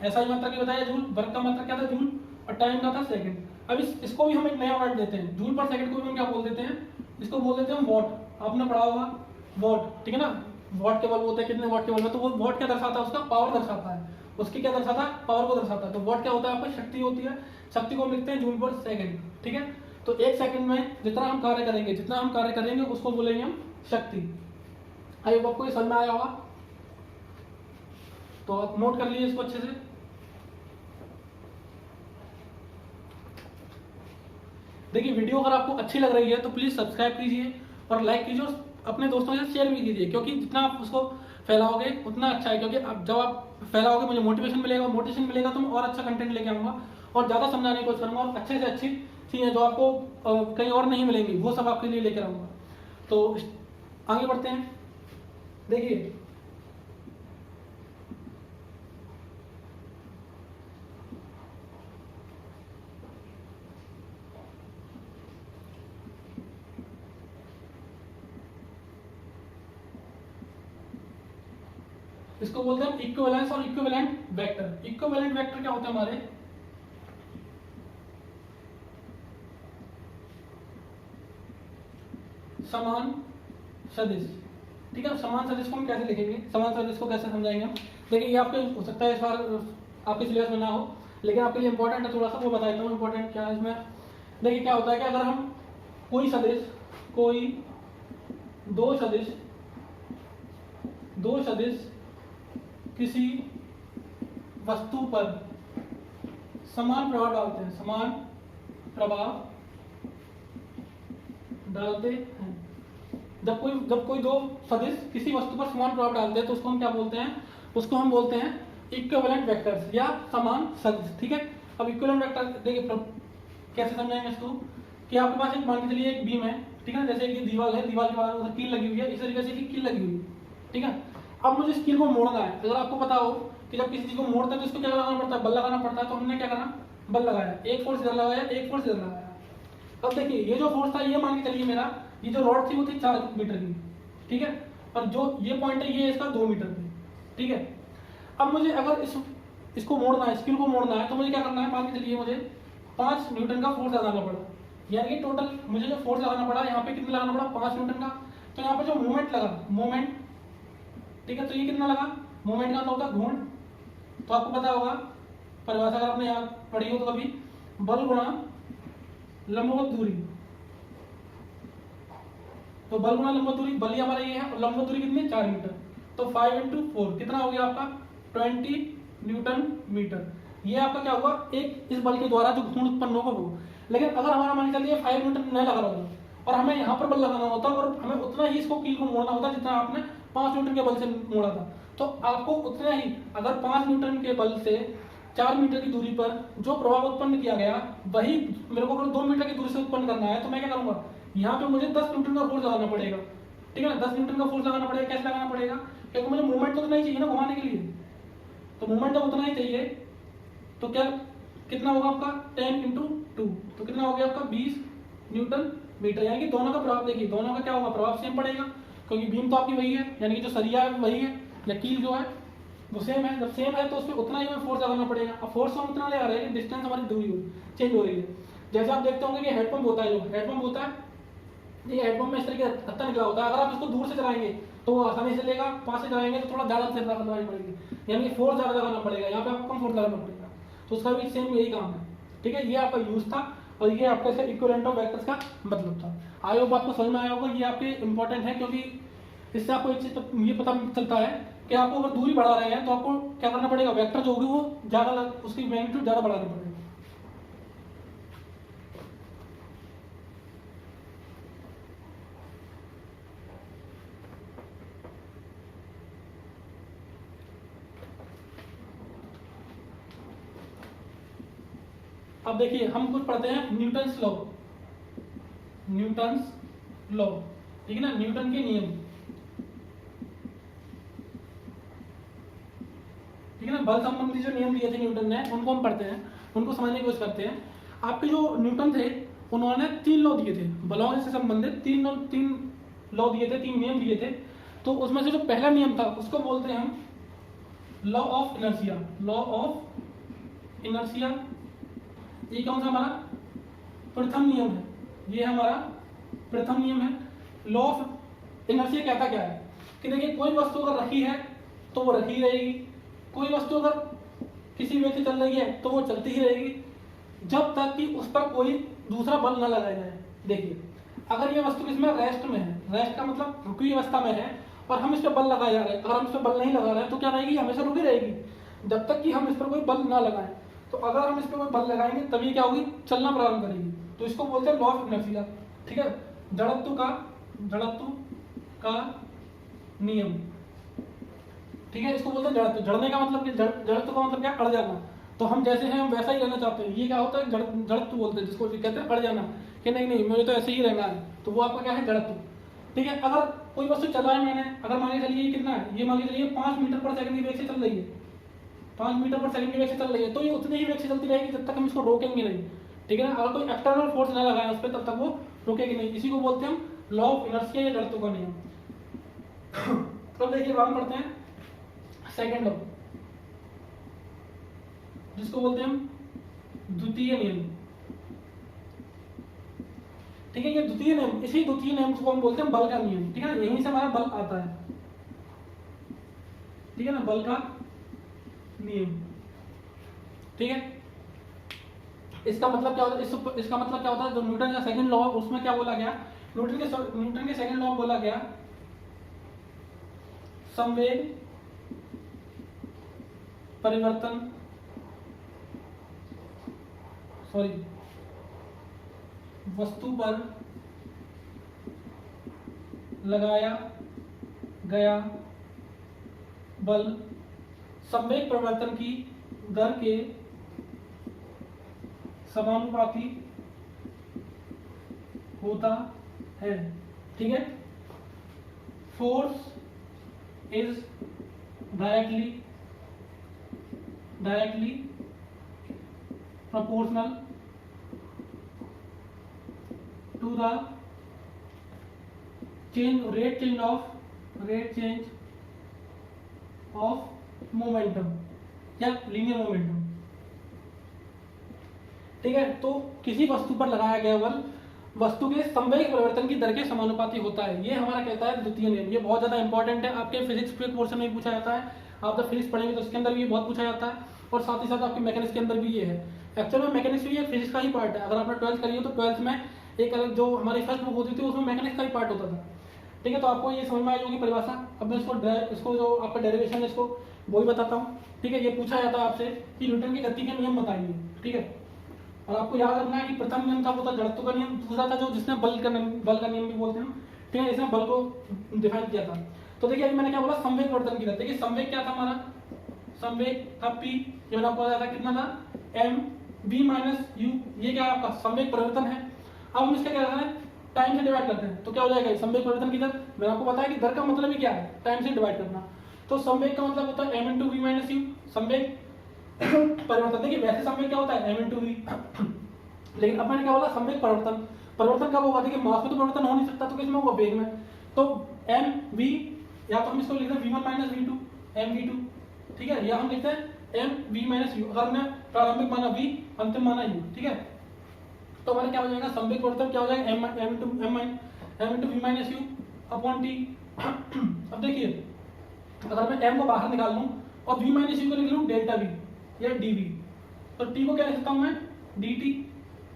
ऐसा ही मात्रा की बताया जूल। वर्क का मात्रा क्या था जूल, और टाइम का था सेकंड। अब इसको भी हम एक नया वर्ड देते हैं, जूल पर सेकंड को भी हम क्या बोल देते हैं, इसको बोल देते हैं हम वॉट। आपने पढ़ा होगा वॉट, ठीक है ना, वॉट के बल्ब होते हैं, कितने वॉट के बल्ब है, तो वो वॉट क्या दर्शाता है, उसका पावर दर्शाता है, उसकी क्या दर्शाता है, पावर को दर्शाता है। तो वॉट क्या होता है आपका, शक्ति होती है, शक्ति को हम लिखते हैं जूल पर सेकंड, ठीक है। तो 1 सेकंड में जितना हम कार्य करेंगे उसको बोलेंगे हम शक्ति। आई होप आपको ये समझ में आया होगा, तो आप नोट कर लीजिए इसको अच्छे से। देखिए वीडियो अगर आपको अच्छी लग रही है तो प्लीज सब्सक्राइब कीजिए और लाइक कीजिए, और अपने दोस्तों के साथ शेयर भी कीजिए, क्योंकि जितना आप उसको फैलाओगे उतना अच्छा है। क्योंकि अब जब आप फैलाओगे मुझे मोटिवेशन मिलेगा तो मैं और अच्छा कंटेंट लेके आऊंगा और ज्यादा समझाने की कोशिश करूंगा, और अच्छे से अच्छी चीजें जो आपको कहीं और नहीं मिलेंगी वो सब आपके लिए लेकर आऊंगा। तो आगे बढ़ते हैं। देखिए इसको बोलते हैं इक्विवेलेंस और इक्विवेलेंट वेक्टर। इक्विवेलेंट वेक्टर क्या होता है हमारे, समान सदिश, ठीक है। समान सदिश को हम कैसे लिखेंगे, समान सदिश को कैसे समझाएंगे हम। देखिए ये आपके हो सकता है इस बार आपके सिलेबस में ना हो, लेकिन आपके लिए इंपॉर्टेंट है थोड़ा सा, वो बता देता हूँ इंपॉर्टेंट क्या है इसमें। देखिए क्या होता है कि अगर हम कोई दो सदिश किसी वस्तु पर समान प्रभाव डालते हैं, जब कोई दो सदिश किसी वस्तु पर समान प्रभाव डालते हैं तो उसको हम क्या बोलते हैं, उसको हम बोलते हैं इक्विवेलेंट वेक्टर्स या समान सदिश, ठीक है। अब इक्विवेलेंट वेक्टर देखिए कैसे समझाएंगे इसको, कि आपके पास एक मान के चलिए एक बीम है, ठीक है, जैसे कि दीवार है, दीवार के बाद उधर कील लगी हुई है, इस तरीके से की कील लगी हुई है, ठीक है। अब मुझे इस कील को मोड़ना है। अगर आपको पता हो कि जब किसी चीज को मोड़ते हैं तो इसको क्या लगाना पड़ता है, बल लगाना पड़ता है। तो हमने क्या करा, बल लगाया, एक फोर्स इधर लगाया, एक फोर्स इधर लगाया। अब देखिए ये जो फोर्स था, ये मान के चलिए मेरा ये जो रॉड थी वो थी 4 मीटर की, ठीक है, और जो ये पॉइंट है ये इसका 2 मीटर की, ठीक है। अब मुझे अगर इसको मोड़ना है, स्किल को मोड़ना है, तो मुझे क्या करना है, मान के चलिए मुझे 5 न्यूटन का फोर्स लगाना पड़ा, यानी कि टोटल मुझे जो फोर्स लगाना पड़ा यहाँ पे कितना लगाना पड़ा, 5 न्यूटन का। तो यहाँ पे जो मोमेंट लगा, मोमेंट, ठीक है, तो ये कितना लगा, मोमेंट का मतलब होता है घूर्ण। तो आपको पता होगा परिभाषा अगर आपने याद पढ़ी हो तो कभी, बल गुणा लंबवत दूरी। तो बल गुणा लंबवत दूरी, बल हमारा ये है और लंबवत दूरी कितनी, 4 मीटर। तो 5 × 4 कितना हो गया आपका, 20 न्यूटन मीटर। ये आपका क्या हुआ, एक इस बल के द्वारा जो घूर्ण उत्पन्न होगा वो। लेकिन अगर हमारा मान चलिए 5 न्यूटन नहीं लगा रहा होता और हमें यहाँ पर बल लगाना होता और हमें उतना ही इसको कील को मोड़ना होता जितना आपने 5 न्यूटन के बल से मोड़ा था, तो आपको उतना ही, अगर 5 न्यूटन के बल से 4 मीटर की दूरी पर जो प्रभाव उत्पन्न किया गया वही मेरे को अगर 2 मीटर की दूरी से उत्पन्न करना है, तो मैं क्या करूंगा, यहाँ पे मुझे 10 न्यूटन का फोर्स लगाना पड़ेगा, ठीक है ना। 10 न्यूटन का फोर्स लगाना पड़ेगा। कैसे लगाना पड़ेगा, क्योंकि मुझे मूवमेंट तो उतना ही चाहिए ना घुमाने के लिए। तो मूवमेंट जब उतना ही चाहिए तो क्या कितना होगा आपका, 10 × 2, तो कितना हो गया आपका 20 न्यूटन मीटर। यानी कि दोनों का प्रभाव देखिए, दोनों का क्या होगा, प्रभाव सेम पड़ेगा, क्योंकि बीम तो आपकी वही है, यानी कि जो सरिया है वही है, या कील जो है वो सेम है। जब सेम है तो उसमें उतना ही हमें फोर्स लगाना पड़ेगा। अब फोर्स हम उतना ले आ रहे हैं, डिस्टेंस हमारी दूरी चेंज हो रही है। जैसे आप देखते होंगे कि हेडपंप होता है, जो हेडपंप होता है, ये हेडपंप में इस तरीके का तख्ता निकला होता है। अगर आप इसको दूर से चलाएंगे तो वो आसानी से लेगा, पास से चलाएंगे तो थोड़ा ज्यादा से लगानी पड़ेगी, यानी कि फोर्स ज्यादा लगाना पड़ेगा। यहाँ पे आपको कम फोर्स लगाना पड़ेगा। तो उसका भी सेम यही काम है, ठीक है। ये आपका यूज था और ये आपका इक्विवेलेंट ऑफ वेक्टर्स का मतलब था। आई होप आपको समझ में आया होगा। ये आपके इंपॉर्टेंट है, क्योंकि इससे आपको एक चीज ये पता चलता है कि आपको अगर दूरी बढ़ा रहे हैं तो आपको क्या करना पड़ेगा, वेक्टर जो होगी वो ज्यादा, उसकी मैग्नीट्यूड ज्यादा बढ़ानी पड़ेगी। अब देखिए हम कुछ पढ़ते हैं न्यूटन्स लॉ, न्यूटन्स लॉ, ठीक है ना, न्यूटन के नियम, ठीक है ना। बल संबंधी जो नियम दिए थे न्यूटन ने, उनको हम पढ़ते हैं, उनको समझने की कोशिश करते हैं। आपके जो न्यूटन थे उन्होंने 3 लॉ दिए थे बलों से संबंधित, 3 लॉ दिए थे, 3 नियम दिए थे। तो उसमें से जो पहला नियम था उसको बोलते हैं हम law of inertia, law of inertia. ये कौन सा हमारा प्रथम नियम है, ये हमारा प्रथम नियम है। लॉ ऑफ इनर्शिया कहता क्या है कि देखिए कोई वस्तु अगर रखी है तो वो रखी रहेगी, कोई वस्तु अगर किसी वेग से चल रही है तो वो चलती ही रहेगी, जब तक कि उस पर कोई दूसरा बल न लगाया जाए। देखिए अगर ये वस्तु किसमें, रेस्ट में है, रेस्ट का मतलब रुकी अवस्था में है, और हम इस पर बल लगाए जा रहे हैं, अगर हम इस पर बल नहीं लगा रहे हैं तो क्या रहेगी, हमेशा रुकी रहेगी, जब तक कि हम इस पर कोई बल ना लगाएं। तो अगर हम इस पर कोई बल लगाएंगे तभी क्या होगी, चलना प्रारंभ करेगी। तो इसको बोलते हैं लॉ ऑफ इनर्शिया, ठीक है। जड़त्व का नियम, ठीक है, इसको बोलते हैं जड़त्व। जड़ने का मतलब, जड़त्व का मतलब क्या, अड़ जाना। तो हम जैसे हैं हम वैसा ही रहना चाहते हैं, ये क्या होता है, जड़त्व बोलते हैं, जिसको कहते हैं अड़ जाना, कि नहीं नहीं मुझे तो ऐसे ही रहना है, तो वो आपका क्या है, जड़त्व, ठीक है। अगर कोई वस्तु चला है मैंने, अगर मान के चलिए कितना है, ये मान के चलिए 5 मीटर पर सेकंड की वेग से चल रही है, 5 मीटर पर सेकंड की वेग से चल रही है, तो ये उतनी ही वेग से चलती रहेगी जब तक हम इसको रोकेंगे नहीं, ठीक है ना। अगर कोई एक्सटर्नल फोर्स ना लगाए उस पर तब तक वो रुकेगी नहीं। इसी को बोलते हैं हम लॉ ऑफ इनर्शिया या जड़त्व का नियम। तो देखिए हम पढ़ते हैं सेकंड लॉ, जिसको बोलते हैं हम द्वितीय नियम, ठीक है। ये द्वितीय नियम, इसी द्वितीय नियम को हम बोलते हैं बल का नियम, ठीक है ना। यहीं से हमारा बल आता है, ठीक है ना, बल का नियम, ठीक है। इसका मतलब क्या होता है, इसका मतलब क्या होता है, जो न्यूटन का सेकंड लॉ उसमें क्या बोला गया, न्यूटन के सेकंड लॉ में बोला गया संवेग परिवर्तन, वस्तु पर लगाया गया बल संवेग परिवर्तन की दर के समानुपाती होता है, ठीक है। Force is directly proportional to the rate change of momentum या लीनियर मोमेंटम, ठीक है। तो किसी वस्तु पर लगाया गया बल वस्तु के संवेग परिवर्तन की दर के समानुपाती होता है, ये हमारा कहता है द्वितीय नियम। ये बहुत ज्यादा इंपॉर्टेंट है, आपके फिजिक्स के पोर्शन में पूछा जाता है। आप जब फिजिक्स पढ़ेंगे तो उसके अंदर भी बहुत पूछा जाता है, और साथ ही साथ आपके मैकेनिक्स के अंदर भी ये है। एक्चुअल में मैकेनिक्स भी ये फिजिक्स का ही पार्ट है। अगर आपने 12th करी हो तो 12th में एक अलग जो हमारी फर्स्ट बुक होती थी उसमें मैकेनिक्स का ही पार्ट होता था, ठीक है। तो आपको ये समझ में आई होगी परिभाषा। अब मैं इसको जो आपका डेरिवेशन है इसको वो ही बताता हूँ, ठीक है। ये पूछा जाता है आपसे कि न्यूटन की गति के नियम बताइए, ठीक है। और आपको याद रखना है कि प्रथम नियम था वो था जड़त्व का नियम, दूसरा था जो जिसने बल का नियम भी बोलते हैं, ठीक है। इसने बल को डिफाइन किया था। तो देखिए अभी मैंने क्या बोला, संवेग परिवर्तन की दर। देखिए संवेग क्या था हमारा, संवेग था p, ये मैंने आपको बताया था कितना था m v माइनस u, ये क्या आपका संवेग परिवर्तन है। अब हम इसका क्या करते हैं, टाइम से डिवाइड करते हैं, तो क्या हो जाएगा संवेग परिवर्तन की दर। मैंने आपको बताया कि दर का मतलब ही क्या है, टाइम से डिवाइड करना। तो संवेग का मतलब होता है m into v minus u, संवेग परिवर्तन। देखिए वैसे संवेग क्या होता है m इंटू वी, लेकिन अब मैंने क्या बोला संवेग परिवर्तन। परिवर्तन कब होगा, देखिए मास में तो परिवर्तन हो नहीं सकता, तो किसमें होगा, वेग में। तो m v, या तो हम इसको लिखते हैं v1 माइनस v2 mv2, ठीक है, या हम लिखते हैं m v माइनस u। अगर हमने प्रारंभिक माना v, अंतिम माना u, ठीक है। तो हमारा क्या हो जाएगा, संवेग परिवर्तन क्या हो जाएगा, m into v minus u upon t। अब देखिए अगर मैं m को बाहर निकाल लूं और v माइनस u को लिख लूं डेल्टा v या dv, तो t को क्या लिख सकता हूं मैं, dt,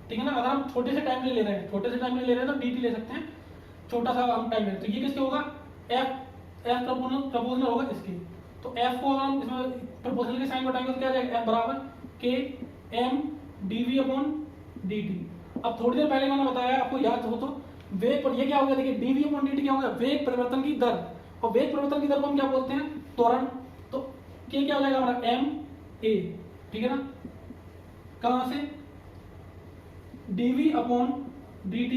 ठीक है ना। अगर हम छोटे से टाइम ले रहे हैं, तो dt ले सकते हैं, छोटा सा हम टाइम ले रहे हैं। तो ये किसके होगा, f प्रोपोर्शनल होगा इसके। तो f को हम इसमें प्रोपोर्शनल के साइन बताएंगे तो क्या आ जाएगा, f बराबर k m dv upon dt। अब थोड़ी देर पहले मैंने बताया आपको याद हो तो वेग पर, ये क्या हो गया, देखिए dv अपॉन dt क्या हो गया, वेग परिवर्तन की दर। और वेग परिवर्तन की दर को हम क्या बोलते हैं, त्वरण। तो k क्या हो जाएगा हमारा m a, ठीक है ना। कहां से, dv अपॉन dt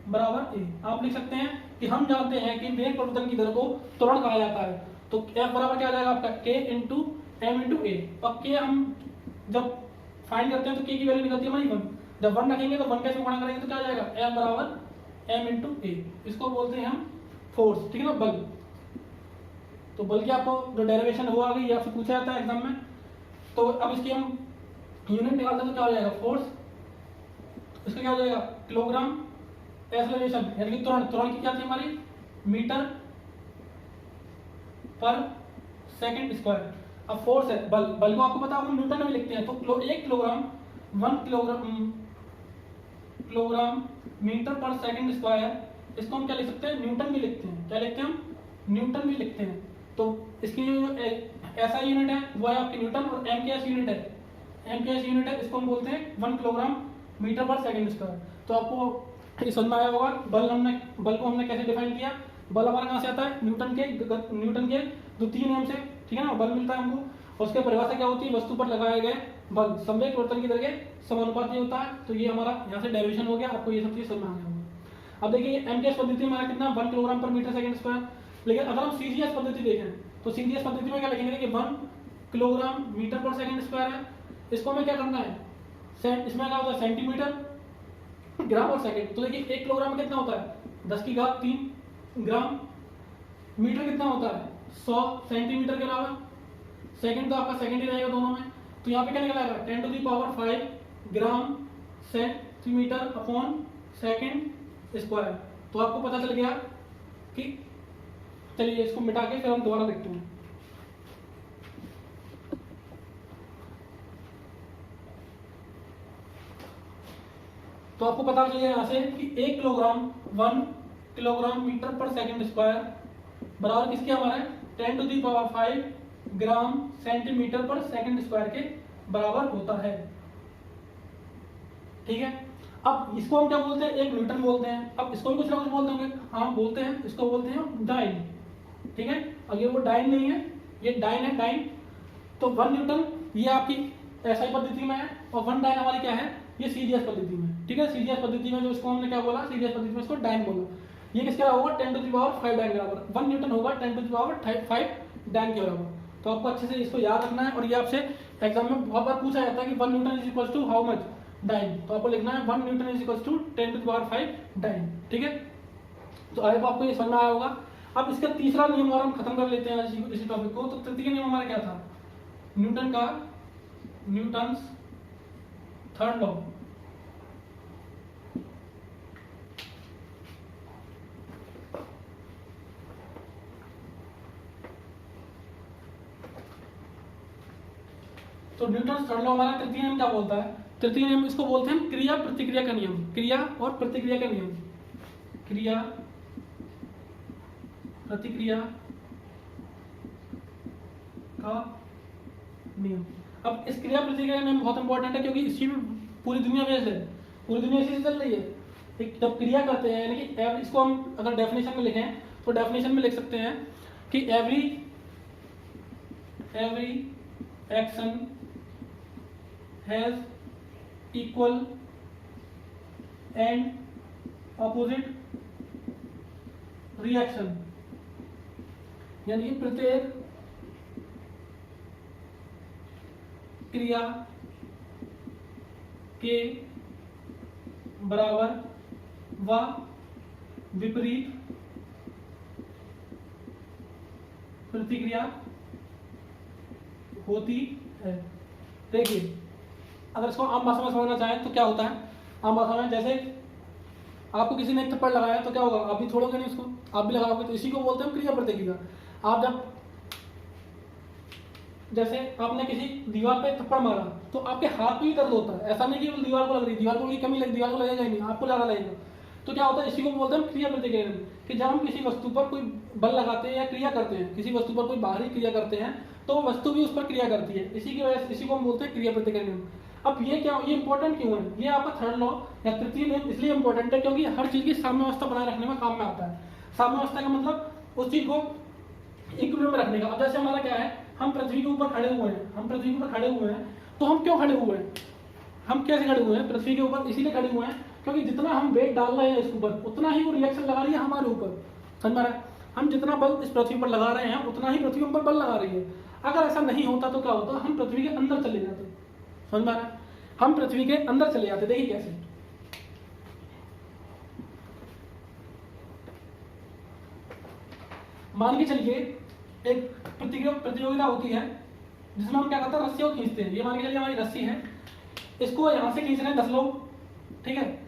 बराबर a। आप लिख सकते हैं कि हम जानते हैं कि वेग परिवर्तन की दर को त्वरण कहा जाता है। तो f बराबर क्या आ जाएगा आपका k into m into a। और k हम जब फाइंड करते हैं तो k की वैल्यू निकलती है हमारी 1। जब 1 रखेंगे तो 1 कैसे गुणा करेंगे तो क्या आ जाएगा, m बराबर m इंटू a। इसको बोलते हैं हम फोर्स, ठीक है ना, बल। तो बल की आपको जो डेरिवेशन हुआ आ गई, आपसे पूछा जाता है एग्जाम में। तो अब इसकी हम यूनिट निकालते हैं तो क्या हो जाएगा, फोर्स, इसका क्या हो जाएगा, किलोग्राम एक्सेलरेशन, यानी कि त्वरण की क्या थी हमारी, मीटर पर सेकंड स्क्वायर। अब फोर्स है, बल को आपको पता है हम न्यूटन में लिखते हैं। तो 1 किलोग्राम 1 किलोग्राम मीटर पर सेकंड स्क्वायर, इसको हम क्या लिख सकते हैं, न्यूटन भी लिखते हैं। क्या लिखते हैं हम, न्यूटन भी लिखते हैं। तो इसकी जो ऐसा यूनिट है वो है आपकी न्यूटन, और एम के एस यूनिट है, इसको हम बोलते हैं 1 किलोग्राम मीटर पर सेकंड स्क्वायर। तो आपको ये समझ में आया होगा बल को हमने कैसे डिफाइन किया। बल हमारा कहाँ से आता है, न्यूटन के द्वितीय नियम से, ठीक है ना। बल मिलता है हमको, और उसके परिभाषा क्या होती है, वस्तु पर लगाए गए बल संवेग परिवर्तन की दर के समानुपाती होता है। तो ये हमारा यहाँ से डेरिवेशन हो गया, आपको ये सब चीज समझ में आ गया होगा। अब देखिए एम के एस पद्धति में हमारा कितना, 1 किलोग्राम पर मीटर सेकंड स्क्वायर। लेकिन अगर हम सीजीएस पद्धति देखें तो सीजीएस पद्धति में क्या लिखेंगे, देखिए 1 किलोग्राम मीटर पर सेकंड स्क्वायर है। इसको हमें क्या करना है, इसमें क्या होता है, सेंटीमीटर, ग्राम और सेकंड। तो देखिए 1 किलोग्राम में कितना होता है, 10³ ग्राम। मीटर कितना होता है, 100 सेंटीमीटर के बराबर। सेकंड तो आपका सेकंड ही रहेगा दोनों में। तो यहाँ पे क्या निकल आएगा, 10⁵ gram centimetre upon second square. तो आपको पता चल गया कि, चलिए इसको मिटा के फिर हम दोबारा देखते हैं। तो आपको पता चल गया यहाँ से कि 1 किलोग्राम 1 किलोग्राम मीटर पर सेकंड स्क्वायर बराबर किसके हमारा है, 10⁵ ग्राम सेंटीमीटर पर सेकंड स्क्वायर के बराबर होता है, ठीक है। अब इसको हम क्या बोलते हैं, 1 न्यूटन बोलते हैं। अब इसको भी कुछ ना कुछ बोलते होंगे, हाँ बोलते हैं, इसको बोलते हैं डाइन, ठीक है। अब ये वो डाइन नहीं है, ये डाइन है, डाइन। तो 1 न्यूटन ये आपकी एसआई पद्धति में है, और 1 डाइन हमारी क्या है, ये सीजीएस पद्धति में, ठीक है। सीजीएस पद्धति में जो इसको हमने क्या बोला, सीजीएस पद्धति में इसको डाइन बोला। ये किसके बराबर होगा, 10 टू द पावर 5 डाइन के बराबर। 1 न्यूटन होगा 10 टू द पावर 5 डाइन के बराबर। तो आपको अच्छे से इसको याद रखना है, और ये आपसे एग्जाम में बहुत बार पूछा जाता है कि 1 newton is equal to how much dyne. तो आपको लिखना है 1 newton is equal to 10 to the power 5 dyne, ठीक है। तो आई होप आपको ये समझ में आया होगा। अब इसका तीसरा नियम और हम खत्म कर लेते हैं इसी टॉपिक को। तो तृतीय नियम हमारा क्या था, न्यूटन्स थर्ड लॉ। तो न्यूटन्स थर्ड लॉ हमारा तृतीय नियम क्या बोलता है, तृतीय नियम इसको बोलते हैं क्रिया प्रतिक्रिया का नियम। क्रिया और प्रतिक्रिया का नियम, क्रिया प्रतिक्रिया का नियम। अब इस क्रिया प्रतिक्रिया का नियम बहुत इंपॉर्टेंट है, क्योंकि इसी में पूरी दुनिया बेस्ड है, पूरी दुनिया इसी से चल रही है। एक जब क्रिया करते हैं, यानी कि इसको हम अगर डेफिनेशन में लिखें तो डेफिनेशन में लिख सकते हैं कि every action has equal and opposite reaction, यानी कि प्रत्येक क्रिया के बराबर व विपरीत प्रतिक्रिया होती है। देखिए, अगर इसको आम भाषा में समझना चाहें तो क्या होता है, आम भाषा में जैसे आपको किसी ने एक थप्पड़ लगाया तो क्या होगा, आप भी छोड़ोगे नहीं उसको, आप भी लगाओगे। तो इसी को बोलते हैं क्रिया प्रतिक्रिया। आप जब जैसे आपने किसी दीवार पे थप्पड़ मारा तो आपके हाथ में ही दर्द होता है, ऐसा नहीं कि दीवार को लग रही, दीवार को भी कमी लगी, दीवार को लगेगा ही नहीं, आपको ज्यादा लगेगा। तो क्या होता है, इसी को बोलते हैं क्रिया प्रतिक्रिया। कि जब हम किसी वस्तु पर कोई बल लगाते हैं या क्रिया करते हैं, किसी वस्तु पर कोई बाहरी क्रिया करते हैं तो वो वस्तु भी उस पर क्रिया करती है। इसी की वजह से इसी को हम बोलते हैं क्रिया प्रतिक्रिया। अब ये क्या, ये इंपॉर्टेंट क्यों है, ये आपका थर्ड लॉ या तृतीय नियम इसलिए इंपॉर्टेंट है क्योंकि हर चीज की साम्यावस्था बनाए रखने में काम में आता है। साम्यावस्था का मतलब उस चीज को इक्विलिब्रियम में रखने का। अब जैसे हमारा क्या है, हम पृथ्वी के ऊपर खड़े हुए हैं, हम पृथ्वी के ऊपर खड़े हुए हैं, तो हम क्यों खड़े हुए हैं, हम कैसे खड़े हुए हैं पृथ्वी के ऊपर, इसीलिए खड़े हुए हैं क्योंकि जितना हम वेट डाल रहे हैं इसके ऊपर उतना ही वो रिएक्शन लगा रही है हमारे ऊपर। समझ में आ रहा है, हम जितना बल इस पृथ्वी पर लगा रहे हैं उतना ही पृथ्वी पर बल लगा रही है। अगर ऐसा नहीं होता तो क्या होता, हम पृथ्वी के अंदर चले जाते। समझ में आ रहा है, हम पृथ्वी के अंदर चले जाते। देखिए कैसे, मान के चलिए एक प्रतियोगिता होती है जिसमें हम क्या करते हैं, रस्सियों को खींचते हैं। ये मान के चलिए हमारी रस्सी है, इसको यहां से खींच रहे हैं 10 लोग, ठीक है।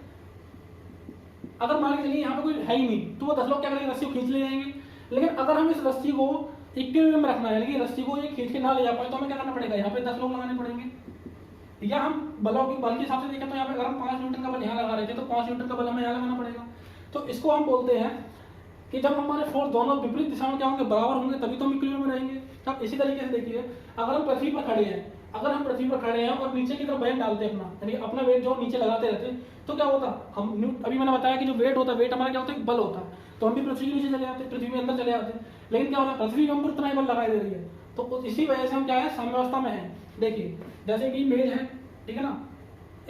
अगर मान के चलिए यहाँ पे कोई है ही नहीं तो वो 10 लोग क्या करेंगे, रस्सी को खींच ले जाएंगे। लेकिन अगर हम इस रस्सी को इक्विलिब्रियम में रखना है, यानी कि रस्सी को ये खींच के ना ले जा पाए, तो हमें क्या करना पड़ेगा, यहाँ पे 10 लोग लगाने पड़ेंगे। या हम बलों के बल के हिसाब से देखें तो यहाँ पे अगर हम 5 न्यूटन का बल यहाँ लगा रहे थे तो 5 न्यूटन का बल हमें यहाँ लगाना पड़ेगा। तो इसको हम बोलते हैं कि जब हमारे फोर्स दोनों विपरीत दिशाओं में क्या होंगे, बराबर होंगे, तभी तो हम इक्विलिब्रियम में रहेंगे। अब इसी तरीके से देखिए, अगर हम पृथ्वी पर खड़े हैं, अगर हम पृथ्वी पर खड़े हैं और नीचे की तरफ वजन डालते हैं अपना, यानी अपना वेट जो नीचे लगाते रहते हैं, तो क्या होता, हम अभी मैंने बताया कि जो वेट होता है, वेट हमारा क्या होता है, बल होता है। तो हम भी पृथ्वी के नीचे चले जाते, पृथ्वी में अंदर चले जाते। लेकिन क्या होता है, पृथ्वी के ऊपर उतना ही बल लगाई दे रही है। तो इसी वजह से हम क्या है, साम्यावस्था में है। देखिए जैसे कि मेज है, ठीक है ना,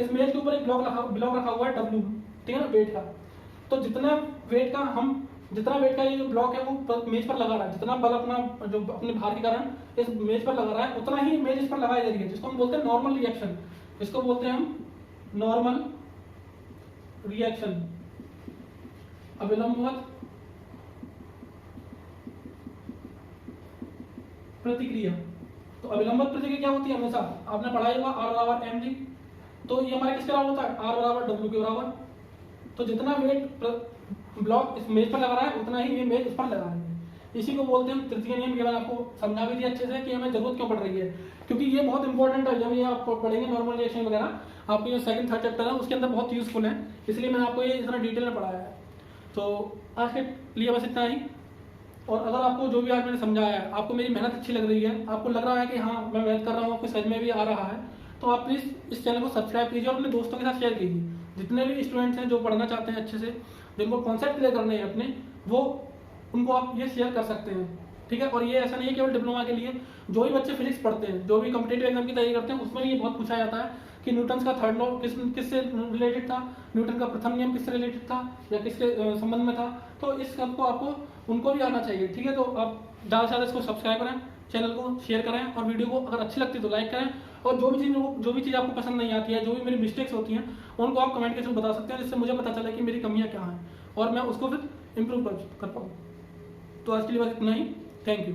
इस मेज के ऊपर एक ब्लॉक रखा हुआ है W, ठीक है ना, वेट का। तो जितना वेट का ये जो ब्लॉक है वो मेज पर लगा रहा है, जितना बल अपना जो अपने भार के कारण इस मेज पर लगा रहा है उतना ही मेज इस पर लगाई जा रही है, जिसको हम बोलते हैं नॉर्मल रिएक्शन। इसको बोलते हैं हम नॉर्मल रिएक्शन, अविलंबवत प्रतिक्रिया। तो अविलंबित प्रतिक्रिया क्या होती है, हमेशा आपने पढ़ा होगा R बराबर mg। तो ये हमारे किसके बराबर होता है, R बराबर W के बराबर। तो जितना वेट ब्लॉक इस मेज पर लगा रहा है उतना ही ये मेज इस पर लगा रही है। इसी को बोलते हैं तृतीय नियम। ये मैंने आपको समझा भी दिया अच्छे से कि हमें जरूरत क्यों पड़ रही है, क्योंकि ये बहुत इंपॉर्टेंट है। जब ये आप पढ़ेंगे नॉर्मल रिएक्शन वगैरह, आपको जो सेकंड थर्ड चैप्टर है उसके अंदर बहुत यूजफुल है, इसलिए मैंने आपको ये इतना डिटेल में पढ़ाया है। तो आज के लिए बस इतना ही। और अगर आपको जो भी आज मैंने समझाया है, आपको मेरी मेहनत अच्छी लग रही है, आपको लग रहा है कि हाँ मैं मेहनत कर रहा हूँ, आपको समझ में भी आ रहा है, तो आप प्लीज़ इस चैनल को सब्सक्राइब कीजिए और अपने दोस्तों के साथ शेयर कीजिए। जितने भी स्टूडेंट्स हैं जो पढ़ना चाहते हैं अच्छे से, जिनको कॉन्सेप्ट क्लियर करने हैं अपने, वो उनको आप ये शेयर कर सकते हैं, ठीक है। और ये ऐसा नहीं है केवल डिप्लोमा के लिए, जो भी बच्चे फिजिक्स पढ़ते हैं, जो भी कॉम्पिटेटिव एग्जाम की तैयारी करते हैं, उसमें भी ये बहुत पूछा जाता है। कि न्यूटन का थर्ड लॉ किससे रिलेटेड था, न्यूटन का प्रथम नियम किससे रिलेटेड था या किसके संबंध में था। तो इस सब को आपको उनको भी आना चाहिए, ठीक है। तो आप ज़्यादा से ज़्यादा इसको सब्सक्राइब करें, चैनल को शेयर करें और वीडियो को अगर अच्छी लगती है तो लाइक करें। और जो भी चीज़ आपको पसंद नहीं आती है, जो भी मेरी मिस्टेक्स होती हैं, उनको आप कमेंट के थ्रू बता सकते हैं, जिससे मुझे पता चले कि मेरी कमियाँ क्या हैं और मैं उसको फिर इम्प्रूव कर पाऊँ। तो आज के लिए बस इतना ही। Thank you.